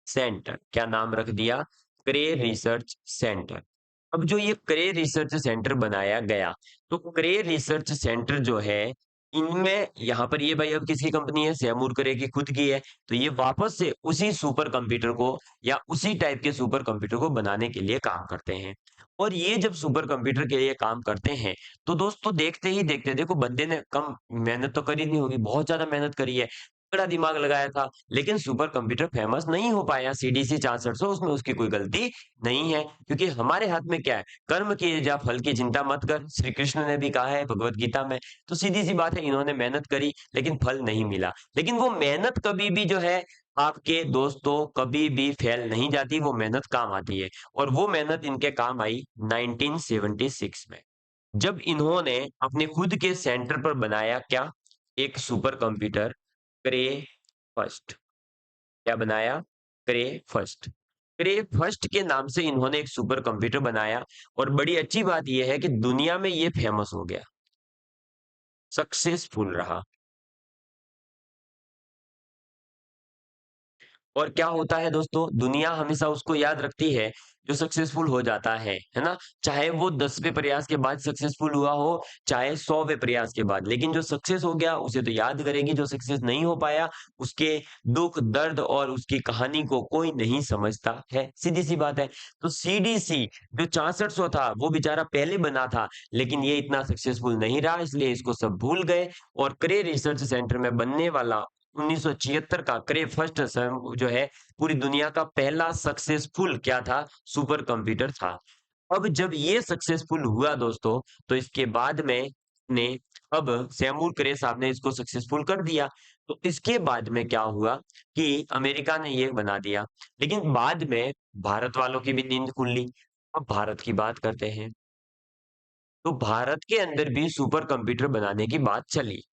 सेंटर। क्या नाम रख दिया? करे रिसर्च सेंटर। अब जो ये करे रिसर्च सेंटर बनाया गया, तो करे रिसर्च सेंटर जो है, इनमें यहाँ पर ये भाई अब किसकी कंपनी है? सैमूर करे की खुद की है। तो ये वापस से उसी सुपर कंप्यूटर को, या उसी टाइप के सुपर कंप्यूटर को बनाने के लिए काम करते हैं। और ये जब सुपर कंप्यूटर के लिए काम करते हैं, तो दोस्तों देखते ही देखते, देखो बंदे ने कम मेहनत तो करी नहीं होगी, बहुत ज्यादा मेहनत करी है, बड़ा दिमाग लगाया था, लेकिन सुपर कंप्यूटर फेमस नहीं हो पाया सीडीसी 6400। उसमें उसकी कोई गलती नहीं है, क्योंकि हमारे हाथ में क्या है? कर्म की या फल की चिंता मत कर, श्री कृष्ण ने भी कहा है भगवत गीता में। तो सीधी सी बात है, इन्होंने मेहनत करी लेकिन फल नहीं मिला। लेकिन वो मेहनत कभी भी जो है आपके दोस्तों कभी भी फेल नहीं जाती, वो मेहनत काम आती है। और वो मेहनत इनके काम आई 1976 में, जब इन्होंने अपने खुद के सेंटर पर बनाया क्या? एक सुपर कंप्यूटर, क्रे फर्स्ट। क्या बनाया? क्रे फर्स्ट। क्रे फर्स्ट के नाम से इन्होंने एक सुपर कंप्यूटर बनाया, और बड़ी अच्छी बात यह है कि दुनिया में ये फेमस हो गया, सक्सेसफुल रहा। और क्या होता है दोस्तों, दुनिया हमेशा उसको याद रखती है जो सक्सेसफुल हो जाता है ना? चाहे वो 10वें प्रयास के बाद सक्सेसफुल हुआ हो, चाहे 100वें प्रयास के बाद, लेकिन जो सक्सेस हो गया उसे तो याद करेगी। जो सक्सेस नहीं हो पाया, उसके दुख दर्द और उसकी कहानी को कोई नहीं समझता है, सीधी सी बात है। तो सीडीसी जो 6400 था, वो बेचारा पहले बना था, लेकिन ये इतना सक्सेसफुल नहीं रहा, इसलिए इसको सब भूल गए। और क्रे रिसर्च सेंटर में बनने वाला 1976 का क्रे फर्स्ट जो है, पूरी दुनिया का पहला सक्सेसफुल क्या था? सुपर कंप्यूटर था। अब जब ये सक्सेसफुल हुआ दोस्तों, तो इसके बाद में ने अब सैमूर क्रे साहब ने इसको सक्सेसफुल कर दिया। तो इसके बाद में क्या हुआ कि अमेरिका ने ये बना दिया, लेकिन बाद में भारत वालों की भी नींद खुल ली। अब भारत की बात करते हैं, तो भारत के अंदर भी सुपर कंप्यूटर बनाने की बात चली।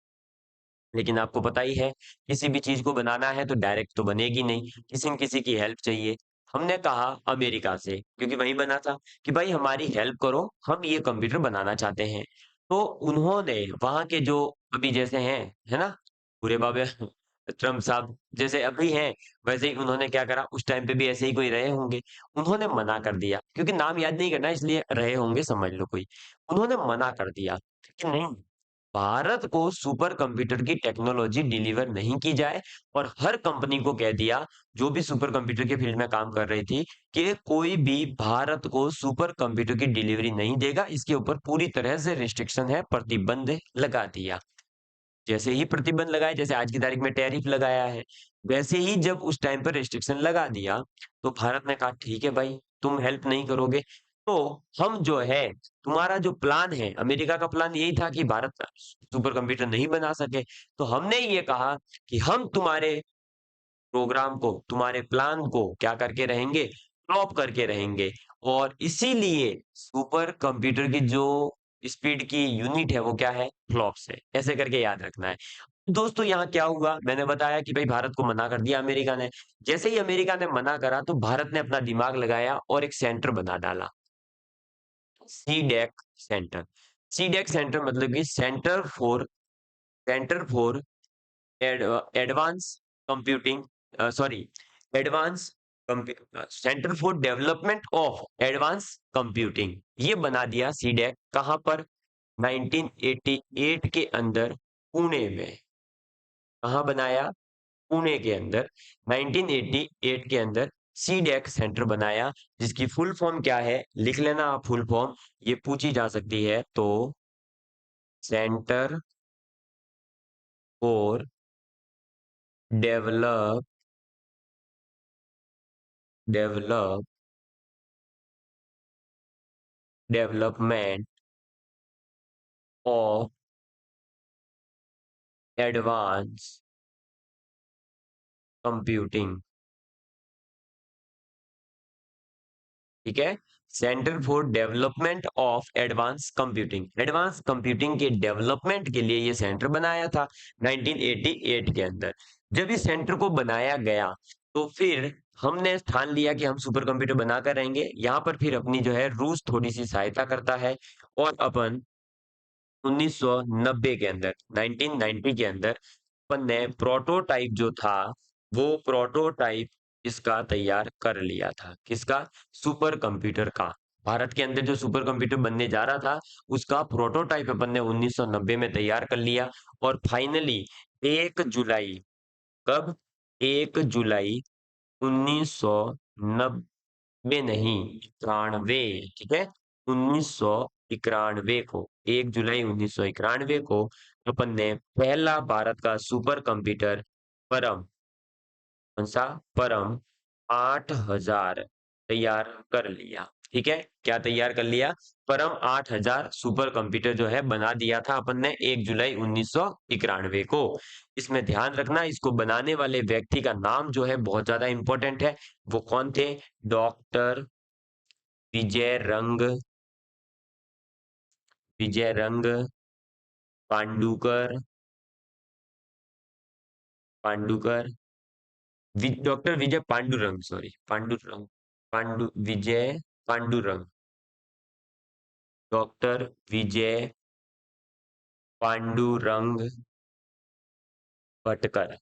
लेकिन आपको पता ही है, किसी भी चीज को बनाना है तो डायरेक्ट तो बनेगी नहीं, किसी न किसी की हेल्प चाहिए। हमने कहा अमेरिका से, क्योंकि वही बना था, कि भाई हमारी हेल्प करो, हम ये कंप्यूटर बनाना चाहते हैं। तो उन्होंने वहां के जो अभी जैसे हैं, है ना, पूरे बाबे ट्रम्प साहब जैसे अभी हैं, वैसे ही उन्होंने क्या करा, उस टाइम पे भी ऐसे ही कोई रहे होंगे। उन्होंने मना कर दिया, क्योंकि नाम याद नहीं करना, इसलिए रहे होंगे, समझ लो कोई। उन्होंने मना कर दिया कि नहीं, भारत को सुपर कंप्यूटर की टेक्नोलॉजी डिलीवर नहीं की जाए। और हर कंपनी को कह दिया, जो भी सुपर कंप्यूटर के फील्ड में काम कर रही थी, कि कोई भी भारत को सुपर कंप्यूटर की डिलीवरी नहीं देगा। इसके ऊपर पूरी तरह से रिस्ट्रिक्शन है, प्रतिबंध लगा दिया। जैसे ही प्रतिबंध लगाए, जैसे आज की तारीख में टैरिफ लगाया है, वैसे ही जब उस टाइम पर रिस्ट्रिक्शन लगा दिया, तो भारत ने कहा ठीक है भाई, तुम हेल्प नहीं करोगे, तो हम जो है, तुम्हारा जो प्लान है, अमेरिका का प्लान यही था कि भारत सुपर कंप्यूटर नहीं बना सके, तो हमने ये कहा कि हम तुम्हारे प्रोग्राम को, तुम्हारे प्लान को क्या करके रहेंगे? फ्लॉप करके रहेंगे। और इसीलिए सुपर कंप्यूटर की जो स्पीड की यूनिट है, वो क्या है? फ्लॉप्स है। ऐसे करके याद रखना है। दोस्तों यहाँ क्या हुआ, मैंने बताया कि भाई भारत को मना कर दिया अमेरिका ने। जैसे ही अमेरिका ने मना करा, तो भारत ने अपना दिमाग लगाया और एक सेंटर बना डाला, सीडेक सेंटर। सीडेक सेंटर मतलब कि centre for advance computing, sorry, advance centre for development of advance computing, ये बना दिया सीडेक कहां पर, 1988 के अंदर पुणे में। कहां बनाया, पुणे के अंदर 1988 के अंदर सीडेक सेंटर बनाया, जिसकी फुल फॉर्म क्या है लिख लेना आप, फुल फॉर्म ये पूछी जा सकती है तो, centre for develop develop development of advance computing. ठीक है, centre for development of advance computing, advance computing के डेवलपमेंट के लिए ये सेंटर बनाया था 1988 के अंदर। जब इस सेंटर को बनाया गया तो फिर हमने ठान लिया कि हम सुपर कंप्यूटर बनाकर रहेंगे। यहाँ पर फिर अपनी जो है रूस थोड़ी सी सहायता करता है, और अपन 1990 के अंदर 1990 के अंदर अपन ने प्रोटोटाइप जो था, वो प्रोटोटाइप इसका तैयार कर लिया था, किसका, सुपर कंप्यूटर का। भारत के अंदर जो सुपर कंप्यूटर बनने जा रहा था उसका प्रोटोटाइप अपन ने 1990 में तैयार कर लिया। और फाइनली 1 जुलाई, कब, 1 जुलाई 1990 नहीं, 91, ठीक है, 1991 को, 1 जुलाई 1991 को अपन ने पहला भारत का सुपर कंप्यूटर परम, कौन सा, परम 8000 तैयार कर लिया। ठीक है, क्या तैयार कर लिया, परम 8000 सुपर कंप्यूटर जो है बना दिया था अपन ने 1 जुलाई 1991 को। इसमें ध्यान रखना, इसको बनाने वाले व्यक्ति का नाम जो है बहुत ज्यादा इंपॉर्टेंट है। वो कौन थे, डॉक्टर विजय रंग, विजय रंग पांडुकर, पांडुकर, डॉक्टर विजय पांडुरंग, सॉरी पांडुरंग, विजय पांडुरंग, डॉक्टर विजय पांडुरंग भटकर।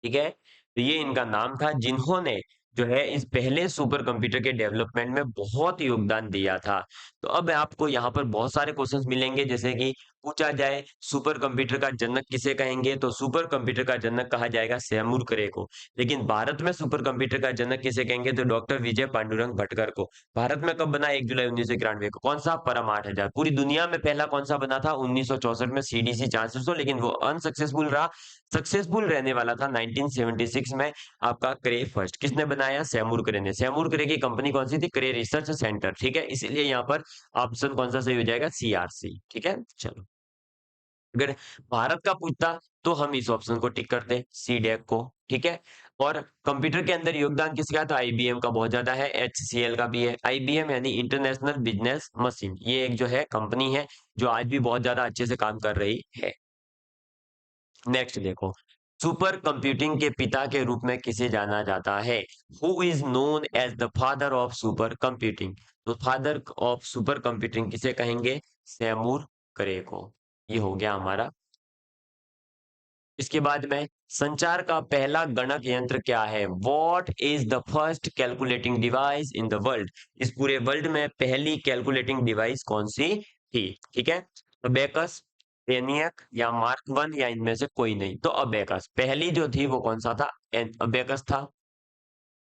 ठीक है, तो ये इनका नाम था, जिन्होंने जो है इस पहले सुपर कंप्यूटर के डेवलपमेंट में बहुत योगदान दिया था। तो अब आपको यहाँ पर बहुत सारे क्वेश्चंस मिलेंगे, जैसे कि पूछा जाए सुपर कंप्यूटर का जनक किसे कहेंगे, तो सुपर कंप्यूटर का जनक कहा जाएगा सैमुर करे को। लेकिन भारत में सुपर कंप्यूटर का जनक किसे कहेंगे, तो डॉक्टर विजय पांडुरंग भटकर को। भारत में कब बना, 1 जुलाई 1991 को। कौन सा, परम 8000। पूरी दुनिया में पहला कौन सा बना था, 1964 में सीडीसी 400, लेकिन वो अनसक्सेसफुल रहा। सक्सेसफुल रहने वाला था 1976 में आपका क्रे फर्स्ट। किसने बनाया, सैमुर करे ने। सैमुर करे की कंपनी कौन सी थी, क्रे रिसर्च सेंटर। ठीक है, इसलिए यहाँ पर ऑप्शन कौन सा सही हो जाएगा, सीआरसी। ठीक है, चलो, अगर भारत का पूछता तो हम इस ऑप्शन को टिक करते, सी डैक को। ठीक है, और कंप्यूटर के अंदर योगदान किसका है, तो आईबीएम का बहुत ज्यादा है, एचसीएल का भी है। आईबीएम यानी इंटरनेशनल बिजनेस मशीन, ये एक जो है कंपनी है जो आज भी बहुत ज्यादा अच्छे से काम कर रही है। नेक्स्ट देखो, सुपर कंप्यूटिंग के पिता के रूप में किसे जाना जाता है, who is known as the father of super computing. तो फादर ऑफ सुपर कंप्यूटिंग किसे कहेंगे, सैमुर करे को। ये हो गया हमारा। इसके बाद में, संचार का पहला गणक यंत्र क्या है, what is the first calculating device in the world. इस पूरे वर्ल्ड में पहली कैलकुलेटिंग डिवाइस कौन सी थी। ठीक है, अबेकस, एनियक या मार्क वन, या इनमें से कोई नहीं। तो अबेकस पहली जो थी वो कौन सा था, अबेकस था।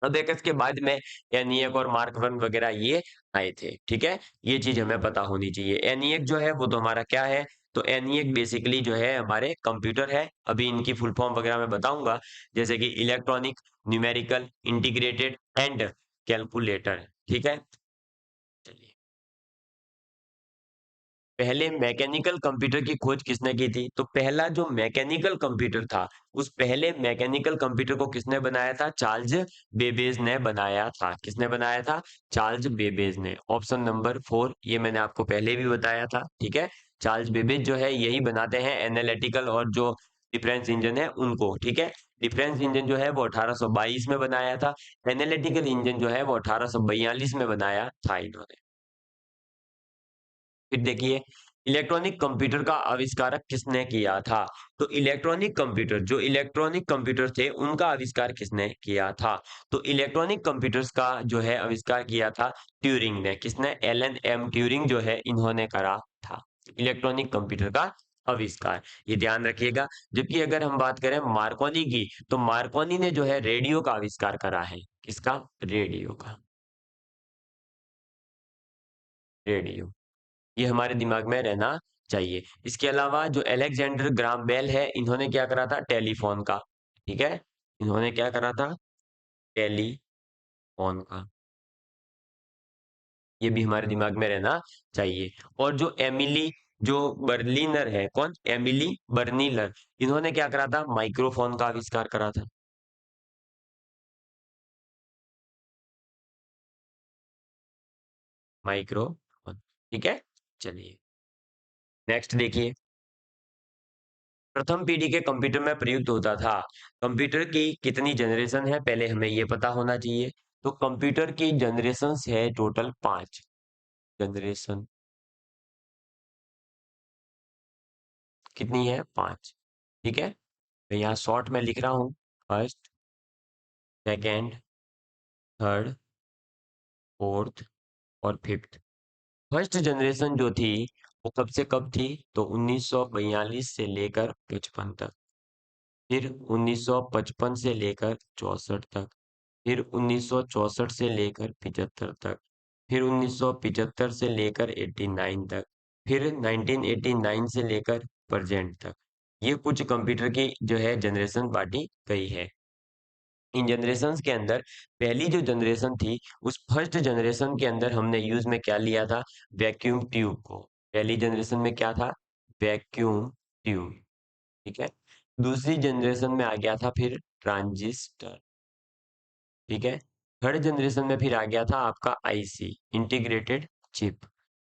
अबेकस के बाद में एनियक और मार्क वन वगैरह ये आए थे। ठीक है, ये चीज हमें पता होनी चाहिए। एनियक जो है वो तो हमारा क्या है, तो एनियक बेसिकली जो है हमारे कंप्यूटर है। अभी इनकी फुल फॉर्म वगैरह मैं बताऊंगा, जैसे कि electronic numerical integrated and calculator. ठीक है, चलिए, पहले मैकेनिकल कंप्यूटर की खोज किसने की थी, तो पहला जो मैकेनिकल कंप्यूटर था, उस पहले मैकेनिकल कंप्यूटर को किसने बनाया था, चार्ल्स बेबेज ने बनाया था। किसने बनाया था, चार्ल्स बेबेज ने। ऑप्शन नंबर 4, ये मैंने आपको पहले भी बताया था। ठीक है, चार्ल्स बेबेज जो है यही बनाते हैं एनालिटिकल और जो डिफरेंस इंजन है उनको। ठीक है, डिफरेंस इंजन जो है वो 1822 में बनाया था। एनालिटिकल इंजन जो है वो 1842 में बनाया था इन्होंने। फिर देखिए, इलेक्ट्रॉनिक कंप्यूटर का आविष्कारक किसने किया था? तो इलेक्ट्रॉनिक कंप्यूटर, जो इलेक्ट्रॉनिक कंप्यूटर थे उनका आविष्कार किसने किया था? तो इलेक्ट्रॉनिक कंप्यूटर्स का जो है आविष्कार किया था ट्यूरिंग ने। किसने? एलन एम ट्यूरिंग जो है इन्होंने करा था इलेक्ट्रॉनिक कंप्यूटर का आविष्कार। ये ध्यान रखिएगा। जबकि अगर हम बात करें मार्कोनी की, तो मार्कोनी ने जो है रेडियो का आविष्कार करा है। किसका? रेडियो का। रेडियो, ये हमारे दिमाग में रहना चाहिए। इसके अलावा जो अलेक्जेंडर ग्राम बेल है, इन्होंने क्या करा था? टेलीफोन का। ठीक है, इन्होंने क्या करा था? टेलीफोन का। ये भी हमारे दिमाग में रहना चाहिए। और जो एमिली, जो बर्लिनर है, कौन? एमिली बर्निलर, इन्होंने क्या करा था? माइक्रोफोन का आविष्कार करा था। माइक्रोफोन। ठीक है, चलिए नेक्स्ट देखिए। प्रथम पीढ़ी के कंप्यूटर में प्रयुक्त होता था। कंप्यूटर की कितनी जनरेशन है, पहले हमें ये पता होना चाहिए। तो कंप्यूटर की जनरेशन है टोटल 5 जनरेशन। कितनी है? 5। ठीक है, मैं यहाँ शॉर्ट में लिख रहा हूँ। फर्स्ट, सेकेंड, थर्ड, फोर्थ और फिफ्थ। फर्स्ट जनरेशन जो थी वो कब से कब थी? तो 1942 से लेकर 55 तक। फिर 1955 से लेकर 64 तक। फिर 1964 से लेकर 75 तक। फिर 1975 से लेकर 89 तक। फिर 1989 से लेकर प्रेजेंट तक। ये कुछ कंप्यूटर की जो है जनरेशन बांटी गई है। इन जनरेशन्स के अंदर पहली जो जनरेशन थी, उस फर्स्ट जनरेशन के अंदर हमने यूज में क्या लिया था? वैक्यूम ट्यूब को। पहली जनरेशन में क्या था? Vacuum tube. ठीक है, दूसरी जनरेशन में आ गया था फिर ट्रांजिस्टर। ठीक है, थर्ड जनरेशन में फिर आ गया था आपका आईसी, इंटीग्रेटेड चिप।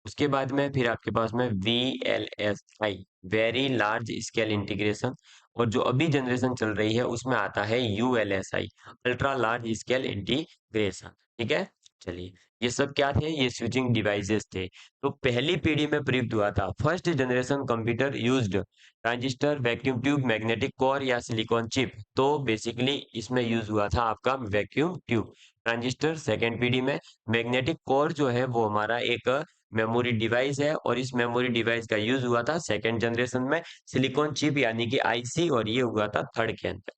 उसके बाद में फिर आपके पास में VLSI, very large scale integration. और जो अभी जनरेशन चल रही है उसमें आता है ULSI, ultra large scale integration. ठीक है, चलिए ये सब क्या थे? ये स्विचिंग डिवाइसेस थे। तो पहली पीढ़ी में प्रयुक्त हुआ था first generation computer used transistor, vacuum tube, magnetic core या सिलिकॉन चिप। तो बेसिकली इसमें यूज हुआ था आपका वैक्यूम ट्यूब। ट्रांजिस्टर सेकेंड पीढ़ी में। मैग्नेटिक कोर जो है वो हमारा एक मेमोरी डिवाइस है, और इस मेमोरी डिवाइस का यूज हुआ था सेकेंड जनरेशन में। सिलिकॉन चिप यानी कि आईसी, और ये हुआ था थर्ड के अंदर।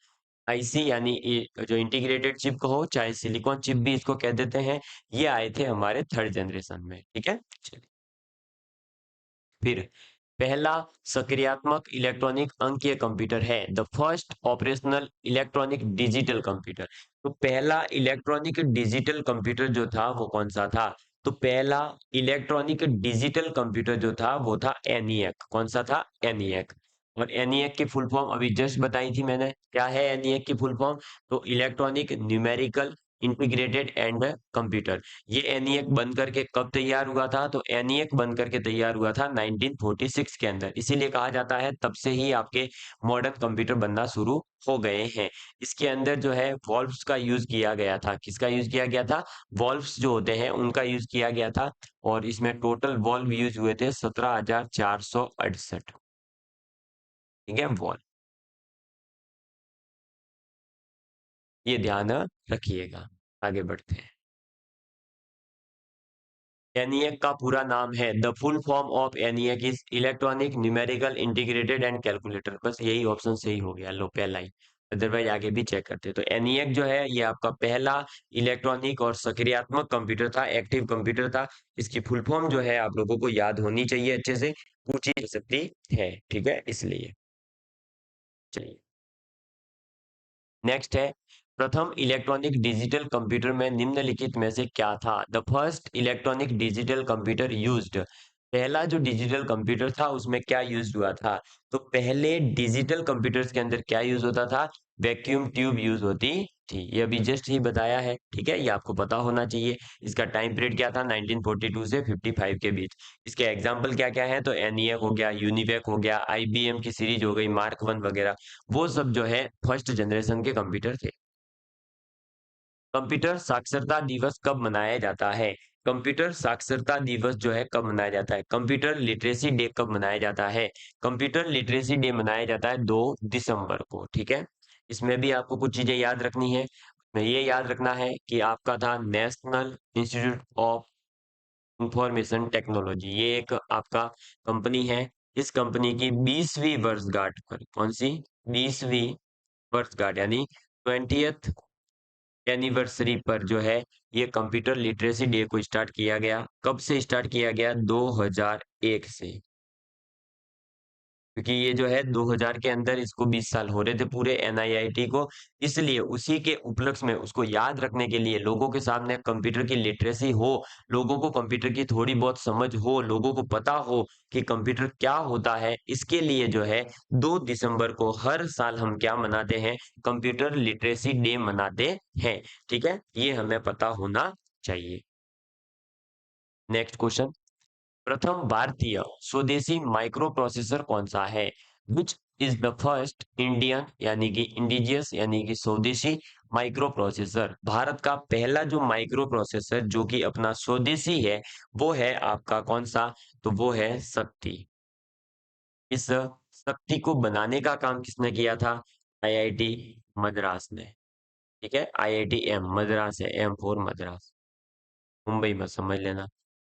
आईसी यानी जो इंटीग्रेटेड चिप कहो, चाहे सिलिकॉन चिप भी इसको कह देते हैं, ये आए थे हमारे थर्ड जनरेशन में। ठीक है, चलिए फिर पहला सक्रियात्मक इलेक्ट्रॉनिक अंकीय कंप्यूटर है। The first operational electronic digital computer. तो पहला इलेक्ट्रॉनिक डिजिटल कंप्यूटर जो था वो कौन सा था? तो पहला इलेक्ट्रॉनिक डिजिटल कंप्यूटर जो था वो था ENIAC। कौन सा था? ENIAC। और ENIAC की फुल फॉर्म अभी जस्ट बताई थी मैंने। क्या है ENIAC की फुल फॉर्म? तो electronic numerical integrated and computer. ये एनिएक बन करके कब तैयार हुआ था? तो एनिएक बन करके तैयार हुआ था 1946 के अंदर। इसीलिए कहा जाता है तब से ही आपके मॉडर्न कंप्यूटर बनना शुरू हो गए हैं। इसके अंदर जो है वॉल्व्स का यूज किया गया था। किसका यूज किया गया था? वॉल्व्स जो होते हैं उनका यूज किया गया था। और इसमें टोटल वॉल्व यूज हुए थे 17,468। ठीक है, वॉल्व, ये ध्यान रखिएगा। आगे बढ़ते हैं। एनिएक का पूरा नाम है, the full form of ENIAC is electronic numerical integrated and calculator. बस यही ऑप्शन सही हो गया, लो पहला ही। अदरवाइज आगे भी चेक करते। तो एनिएक जो है ये आपका पहला इलेक्ट्रॉनिक और सक्रियात्मक कंप्यूटर था, एक्टिव कंप्यूटर था। इसकी फुल फॉर्म जो है आप लोगों को याद होनी चाहिए, अच्छे से पूछी जा सकती है। ठीक है, इसलिए चलिए नेक्स्ट है। प्रथम इलेक्ट्रॉनिक डिजिटल कंप्यूटर में निम्नलिखित में से क्या था? The first electronic digital computer used. पहला जो डिजिटल कंप्यूटर था उसमें क्या यूज हुआ था? तो पहले डिजिटल कंप्यूटर्स के अंदर क्या यूज होता था? वैक्यूम ट्यूब यूज होती थी। ये अभी जस्ट ही बताया है। ठीक है, ये आपको पता होना चाहिए। इसका टाइम पीरियड क्या था? 1942 से 55 के बीच। इसके एग्जाम्पल क्या क्या है? तो एनईएक हो गया, यूनिवेक हो गया, IBM की सीरीज हो गई, मार्क 1 वगैरह। वो सब जो है फर्स्ट जनरेशन के कंप्यूटर थे। कंप्यूटर साक्षरता दिवस कब मनाया जाता है? कंप्यूटर साक्षरता दिवस जो है कब मनाया जाता है? कंप्यूटर लिटरेसी डे कब मनाया जाता है? कंप्यूटर लिटरेसी डे मनाया जाता है 2 दिसंबर को, ठीक है? इसमें भी आपको कुछ चीजें याद रखनी है। मैं ये याद रखना है कि आपका था national institute of information technology, ये एक आपका कंपनी है। इस कंपनी की 20वीं वर्षगांठ पर, कौन सी 20वीं वर्षगांठ यानी 20th एनिवर्सरी पर जो है ये कंप्यूटर लिटरेसी डे को स्टार्ट किया गया। कब से स्टार्ट किया गया? 2001 से। क्योंकि ये जो है 2000 के अंदर इसको 20 साल हो रहे थे पूरे एनआईआईटी को, इसलिए उसी के उपलक्ष्य में उसको याद रखने के लिए लोगों के सामने कंप्यूटर की लिटरेसी हो, लोगों को कंप्यूटर की थोड़ी बहुत समझ हो, लोगों को पता हो कि कंप्यूटर क्या होता है, इसके लिए जो है 2 दिसंबर को हर साल हम क्या मनाते हैं? कंप्यूटर लिटरेसी डे मनाते हैं। ठीक है, ये हमें पता होना चाहिए। नेक्स्ट क्वेश्चन, प्रथम भारतीय स्वदेशी माइक्रो प्रोसेसर कौन सा है? Which is the first Indian यानी कि इंडिजियस यानी कि स्वदेशी माइक्रो प्रोसेसर? भारत का पहला जो माइक्रो प्रोसेसर जो कि अपना स्वदेशी है वो है आपका कौन सा? तो वो है शक्ति। इस शक्ति को बनाने का काम किसने किया था? आईआईटी मद्रास ने। ठीक है, आईआईटी एम मद्रास है, एम फॉर मद्रास, मुंबई में समझ लेना।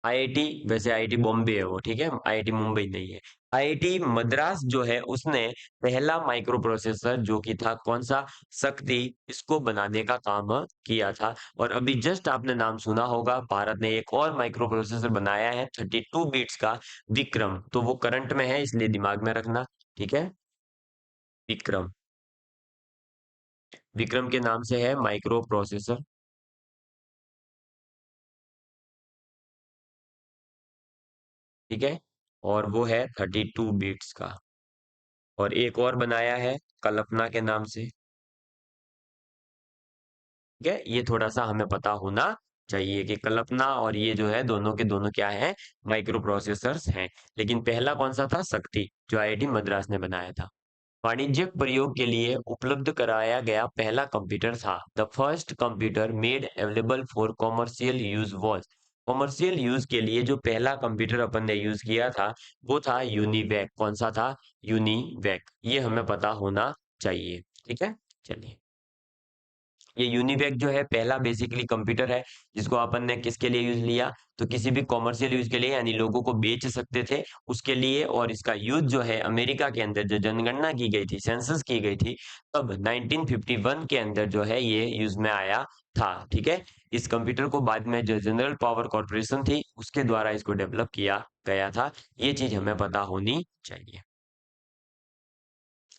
आईआईटी वैसे आईआईटी बॉम्बे है वो, ठीक है, आईआईटी मुंबई नहीं है। आईआईटी मद्रास जो है उसने पहला माइक्रो प्रोसेसर जो कि था कौन सा? शक्ति, इसको बनाने का काम किया था। और अभी जस्ट आपने नाम सुना होगा, भारत ने एक और माइक्रो प्रोसेसर बनाया है 32 बिट्स का, विक्रम, तो वो करंट में है इसलिए दिमाग में रखना। ठीक है, विक्रम, विक्रम के नाम से है माइक्रो प्रोसेसर। ठीक है, और वो है 32 बिट्स का। और एक और बनाया है कल्पना के नाम से। ठीक है, ये थोड़ा सा हमें पता होना चाहिए कि कल्पना और ये जो है दोनों के दोनों क्या है? माइक्रो प्रोसेसर्स हैं। लेकिन पहला कौन सा था? शक्ति, जो आईआईटी मद्रास ने बनाया था। वाणिज्यिक प्रयोग के लिए उपलब्ध कराया गया पहला कंप्यूटर था। The first computer made available for commercial use was. Commercial use के लिए जो पहला कंप्यूटर अपन ने यूज किया था वो था यूनिवैक। कौन सा था? यूनिवैक, ये हमें पता होना चाहिए। ठीक है, चलिए, ये यूनिवैक जो है पहला बेसिकली कंप्यूटर है जिसको अपन ने किसके लिए यूज लिया? तो किसी भी कॉमर्शियल यूज के लिए, यानी लोगों को बेच सकते थे उसके लिए। और इसका यूज जो है अमेरिका के अंदर जो जनगणना की गई थी, सेंसस की गई थी, तब 1951 के अंदर जो है ये यूज में आया था। ठीक है, इस कंप्यूटर को बाद में जो जनरल पावर कॉर्पोरेशन थी उसके द्वारा इसको डेवलप किया गया था। ये चीज हमें पता होनी चाहिए।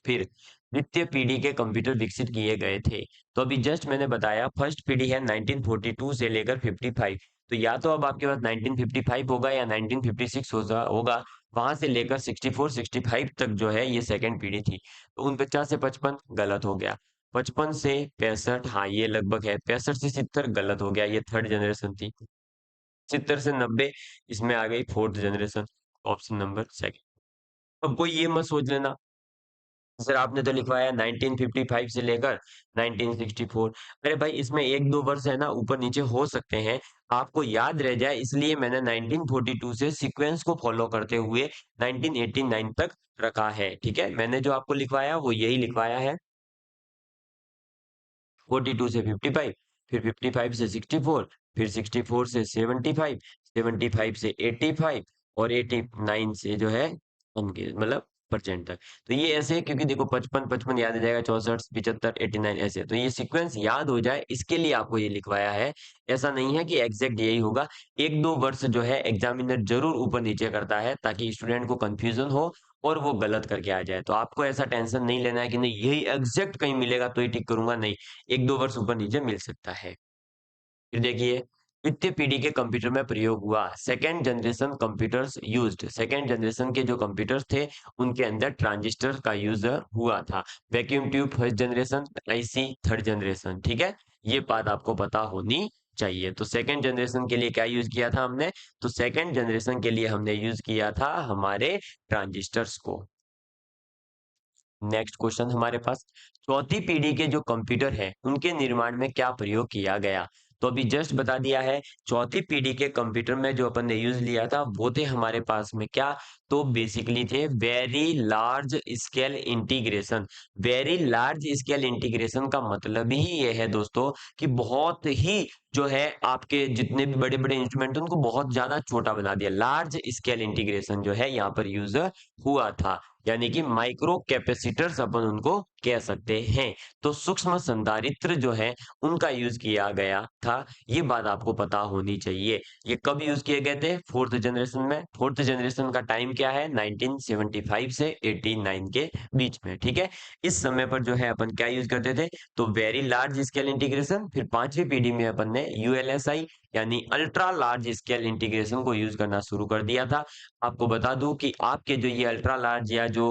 फिर द्वितीय पीढ़ी के कंप्यूटर विकसित किए गए थे। तो अभी जस्ट मैंने बताया फर्स्ट पीढ़ी है 1942 से लेकर 55। तो या तो अब आपके पास 1955 होगा या 1956 होगा। वहां से लेकर 64 65 तक जो है ये सेकंड पीढ़ी थी। तो 49 से 55 गलत हो गया। 55 से 65, हाँ ये लगभग है। 65 से 70 गलत हो गया, ये थर्ड जनरेशन थी। 70 से 90 इसमें आ गई fourth generation, option number second. अब कोई ये मत सोच लेना सर आपने तो लिखवाया 1955 से लेकर 1964। अरे भाई इसमें एक दो वर्ष है ना ऊपर नीचे हो सकते हैं, आपको याद रह जाए इसलिए मैंने 1942 से सीक्वेंस को फॉलो करते हुए 1989 तक रखा है। ठीक है, मैंने जो आपको लिखवाया वो यही लिखवाया है। 42 से 55, फिर 55 से 64, फिर 64 से 75, 75 से 85 और 89 से जो है उनके मतलब परसेंट तक। तो ये ऐसे है क्योंकि देखो 55 55 याद आ जाएगा, 64 75 89 ऐसे, तो ये सीक्वेंस याद हो जाए इसके लिए आपको ये लिखवाया है। ऐसा नहीं है कि एग्जैक्ट यही होगा। एक दो वर्ष जो है एग्जामिनर जरूर ऊपर नीचे करता है ताकि स्टूडेंट को कंफ्यूजन हो और वो गलत करके आ जाए। तो आपको ऐसा टेंशन नहीं लेना है कि नहीं यही एग्जैक्ट कहीं मिलेगा तो ही टिक करूंगा, नहीं, एक दो वर्ष ऊपर नीचे मिल सकता है। फिर देखिए द्वितीय पीढ़ी के कंप्यूटर में प्रयोग हुआ। Second generation computers used, second generation के जो कंप्यूटर्स थे उनके अंदर ट्रांजिस्टर का यूज हुआ था। Vacuum tube first generation, IC third generation. ठीक है, ये बात आपको पता होनी चाहिए। तो सेकेंड जनरेशन के लिए क्या यूज किया था हमने? तो सेकेंड जनरेशन के लिए हमने यूज किया था हमारे ट्रांजिस्टर्स को। नेक्स्ट क्वेश्चन हमारे पास, चौथी पीढ़ी के जो कंप्यूटर है उनके निर्माण में क्या प्रयोग किया गया? तो अभी जस्ट बता दिया है, चौथी पीढ़ी के कंप्यूटर में जो अपन ने यूज़ लिया था, वो थे हमारे पास में क्या? तो बेसिकली थे very large scale integration. Very large scale integration का मतलब ही ये है दोस्तों कि बहुत ही जो है आपके जितने भी बड़े-बड़े इंस्ट्रूमेंट हैं, उनको बहुत ज़्यादा छोटा बना दिया। लार्ज स्केल इंटीग्रेशन जो है यहाँ पर यूज़ हुआ था। यानी कि माइक्रो कैपेसिटर्स अपन उनको कह सकते हैं। तो सूक्ष्म संधारित्र जो है उनका यूज़ किया गया था। ये बात आपको पता होनी चाहिए। ये कब यूज़ किए गए थे? 4th जनरेशन में। 4th जनरेशन का टाइम क्या है? 1975 से 89 के बीच में, ठीक है? इस समय पर जो है अपन क्या यूज़ करते थे? तो वेरी लार्ज स्केल इंटीग्रेशन, फिर 5वीं पीढ़ी में अपन ने यूएलएसआई यानी अल्ट्रा लार्ज स्केल इंटीग्रेशन को यूज़ करना शुरू कर दिया था। आपको बता दूं कि आपके जो ये अल्ट्रा लार्ज या जो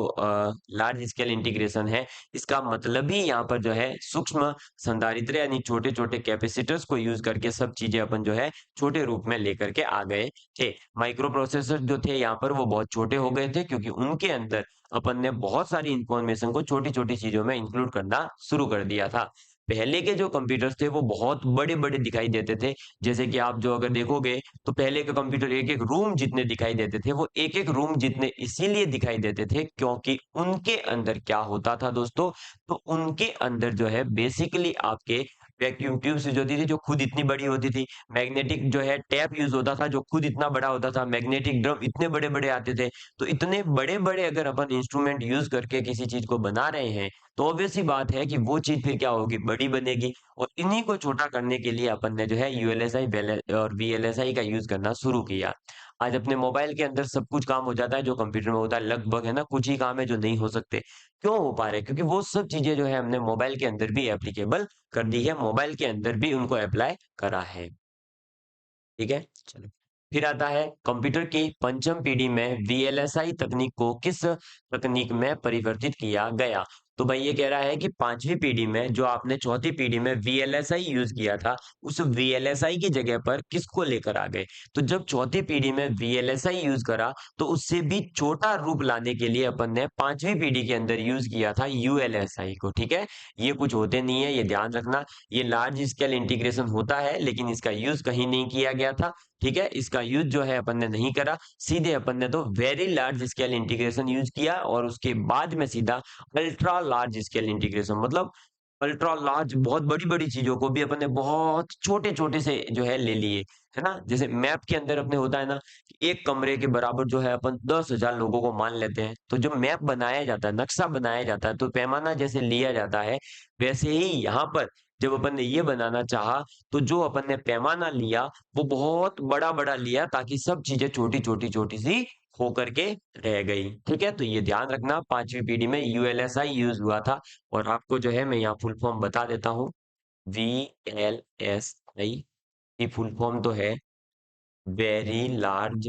लार्ज स्केल इंटीग्रेशन है, इसका मतलब ही यहाँ पर जो है सूक्ष्म संधारित्र यानी छोटे-छोटे कैपेसिटर्स को यूज़ करके सब चीज़ें अपन जो है छोटे रूप में लेकर के आ गए थे। माइक्रो प्रोसेसर जो थे यहाँ पर वो बहुत छोटे हो गए थे क्योंकि उनके अंदर अपन ने बहुत सारी इन्फॉर्मेशन को छोटी-छोटी चीज़ों में इंक्लूड करना शुरू कर दिया था। पहले के जो कंप्यूटर्स थे वो बहुत बड़े-बड़े दिखाई देते थे। जैसे कि आप जो अगर देखोगे तो पहले के कंप्यूटर एक-एक रूम जितने दिखाई देते थे, वो एक-एक रूम जितने इसीलिए दिखाई देते थे क्योंकि उनके अंदर क्या होता था दोस्तों, तो उनके अंदर जो है बेसिकली आपके वैक्यूम ट्यूब्स जो होती थी, जो खुद इतनी बड़ी होती थी, मैग्नेटिक जो है टैप यूज़ होता था, जो खुद इतना बड़ा होता था, मैग्नेटिक ड्रम इतने बड़े-बड़े आते थे। तो इतने बड़े-बड़े अगर अपन इंस्ट्रूमेंट यूज़ करके किसी चीज़ को बना रहे हैं, तो ऑब्वियस सी बात है कि वो चीज़ फिर क्या होगी, बड़ी बनेगी और इन्हीं को छोटा करने के लिए अपन ने जो है यूएलएसआई वेल और वीएलएसआई का यूज़ करना शुरू किया। आज अपने मोबाइल के अंदर सब कुछ काम हो जाता है जो कंप्यूटर में होता है लगभग, है ना? कुछ ही काम है जो नहीं हो सकते। क्यों हो पा रहे हैं? क्योंकि वो सब चीज़ें जो है हमने मोबाइल के अंदर भी एप्लीकेबल कर दी है, मोबाइल के अंदर भी उनको अप्लाई करा है। ठीक है? चलो। फिर आता है कंप्यूटर की पंचम पीढ़ी में वीएलएसआई तकनीक को किस तकनीक में परिवर्तित किया गया? तो भाई ये कह रहा है कि 5वीं पीढ़ी में जो आपने चौथी पीढ़ी में वीएलएसआई यूज़ किया था, उस वीएलएसआई की जगह पर किसको लेकर आ गए? तो जब चौथी पीढ़ी में वीएलएसआई यूज़ करा, तो उससे भी छोटा रूप लाने के लिए अपन ने 5वीं पीढ़ी के अंदर यूज़ किया था यूएलएसआई को, ठीक है? ये कुछ होते नहीं है, ये ध्यान रखना। ये लार्ज स्केल इंटीग्रेशन होता है, लेकिन इसका यूज़ कहीं नहीं किया गया था। ठीक है? इसका यूज़ जो है अपन ने नहीं करा, सीधे अपन ने तो very large scale integration use किया और उसके बाद में सीधा अल्ट्रा लार्ज स्केल इंटीग्रेशन मतलब अल्ट्रा लार्ज बहुत बड़ी-बड़ी चीज़ों को भी अपन ने बहुत छोटे-छोटे से जो है ले लिए, है ना? जैसे मैप के अंदर अपने होता है ना, कि एक कमरे के बराबर जो है अपन 10,000 लोगों को मान लेते हैं, तो जब मैप बनाया जाता है, नक्शा बनाया जाता है, तो पैमाना जैसे लिया जाता है, वैसे ही यहाँ पर जब अपन ने ये बनाना चाहा, तो जो अपन ने पैमाना लिया वो बहुत बड़ा-बड़ा लिया ताकि सब चीज़ें छोटी-छोटी, छोटी-सी होकर के रह गई। ठीक है? तो ये ध्यान रखना 5वीं पीढ़ी में यूएलएसआई यूज़ हुआ था और आपको जो है मैं यहाँ फुल फॉर्म बता देता हूँ। वीएलएसआई की फुल फॉर्म तो है वेरी लार्ज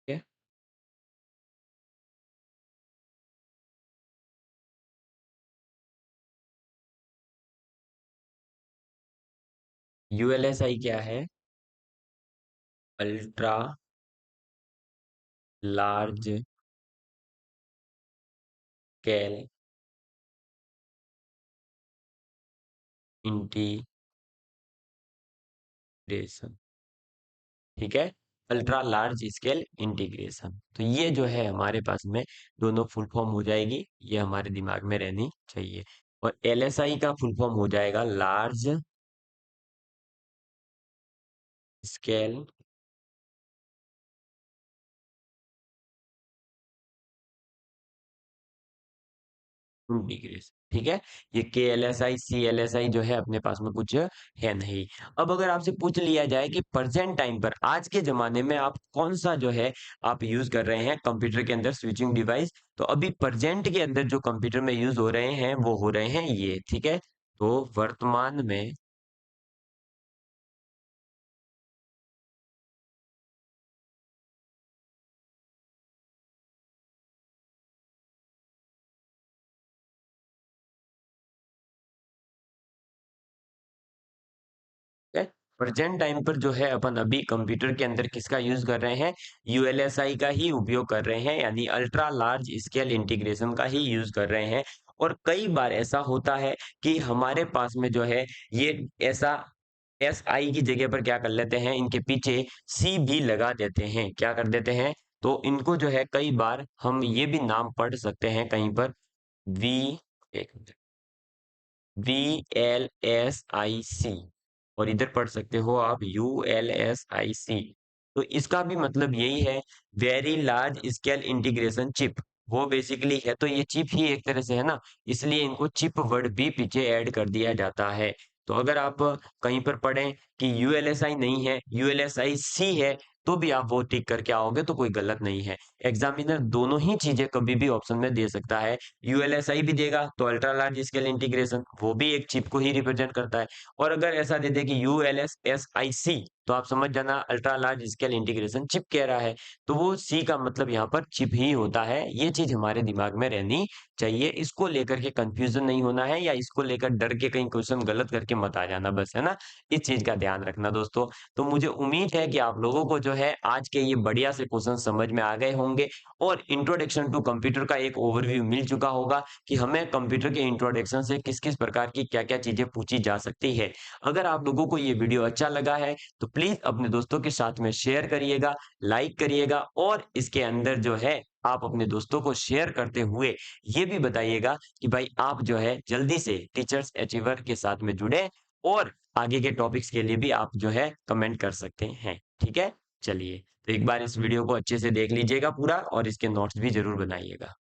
ठीक है? यूएलएसआई क्या है? Ultra large scale integration. ठीक है? Ultra large scale integration. तो ये जो है हमारे पास में दोनों फुल फॉर्म हो जाएगी, ये हमारे दिमाग में रहनी चाहिए। और एलएसआई का फुल फॉर्म हो जाएगा लार्ज स्केल इंटीग्रेशन। ठीक है? ये केएलएसआई, सीएलएसआई जो है अपने पास में कुछ है नहीं। अब अगर आपसे पूछ लिया जाए कि प्रेज़ेंट टाइम पर आज के ज़माने में आप कौन-सा जो है आप यूज़ कर रहे हैं कंप्यूटर के अंदर स्विचिंग डिवाइस, तो अभी प्रेज़ेंट के अंदर जो कंप्यूटर में यूज़ हो रहे हैं, वो हो रहे हैं ये, ठीक है? तो वर्तमान में ठीक है? प्रेजेंट टाइम पर जो है अपन अभी कंप्यूटर के अंदर किसका यूज कर रहे हैं, यूएलएसआई का ही उपयोग कर रहे हैं, यानी अल्ट्रा लार्ज स्केल इंटीग्रेशन का ही यूज कर रहे हैं। और कई बार ऐसा होता है कि हमारे पास में जो है ये ऐसा एस आई की जगह पर क्या कर लेते हैं, इनके पीछे सी भी लगा देते हैं, क्या कर देते हैं, तो इनको जो है कई बार हम ये भी नाम पढ़ सकते हैं कहीं पर वी, एक VLSIC, और इधर पढ़ सकते हो आप ULSIC। तो इसका भी मतलब यही है, very large scale integration chip. वो बेसिकली है तो ये चिप ही एक तरह से है ना, इसलिए इनको चिप वर्ड भी पीछे ऐड कर दिया जाता है। तो अगर आप कहीं पर पढ़ें कि यूएलएसआई नहीं है, यूएलएसआई सी है, तो भी आप वो टिक करके आओगे तो कोई गलत नहीं है। एग्जामिनर दोनों ही चीजें कभी भी ऑप्शन में दे सकता है, यूएलएसआई भी देगा तो अल्ट्रा लार्ज स्केल इंटीग्रेशन, वो भी एक चिप को ही रिप्रेजेंट करता है। और अगर ऐसा दे दे कि यूएलएसएसआईसी, तो आप समझ जाना ultra large scale integration chip कह रहा है, तो वो सी का मतलब यहाँ पर चिप ही होता है। ये चीज हमारे दिमाग में रहनी चाहिए, इसको लेकर के कंफ्यूजन नहीं होना है, या इसको लेकर डर के कहीं क्वेश्चन गलत करके मत आ जाना, बस है ना। इस चीज का ध्यान रखना दोस्तों। तो मुझे उम्मीद है कि आप लोगों को जो है आज के ये बढ़िया से क्वेश्चन समझ में आ गए होंगे, और इंट्रोडक्शन टू कंप्यूटर का एक ओवरव्यू मिल चुका होगा कि हमें कंप्यूटर के इंट्रोडक्शन से किस-किस प्रकार की क्या-क्या चीजें पूछी जा सकती है। अगर आप लोगों को ये वीडियो अच्छा लगा है तो प्लीज अपने दोस्तों के साथ में शेयर करिएगा, लाइक करिएगा, और इसके अंदर जो है आप अपने दोस्तों को शेयर करते हुए ये भी बताइएगा कि भाई आप जो है जल्दी से टीचर्स अचीवर के साथ में जुड़े, और आगे के टॉपिक्स के लिए भी आप जो है कमेंट कर सकते हैं। ठीक है? चलिए, तो एक बार इस वीडियो को अच्छे से देख लीजिएगा पूरा, और इसके नोट्स भी ज़रूर बनाइएगा।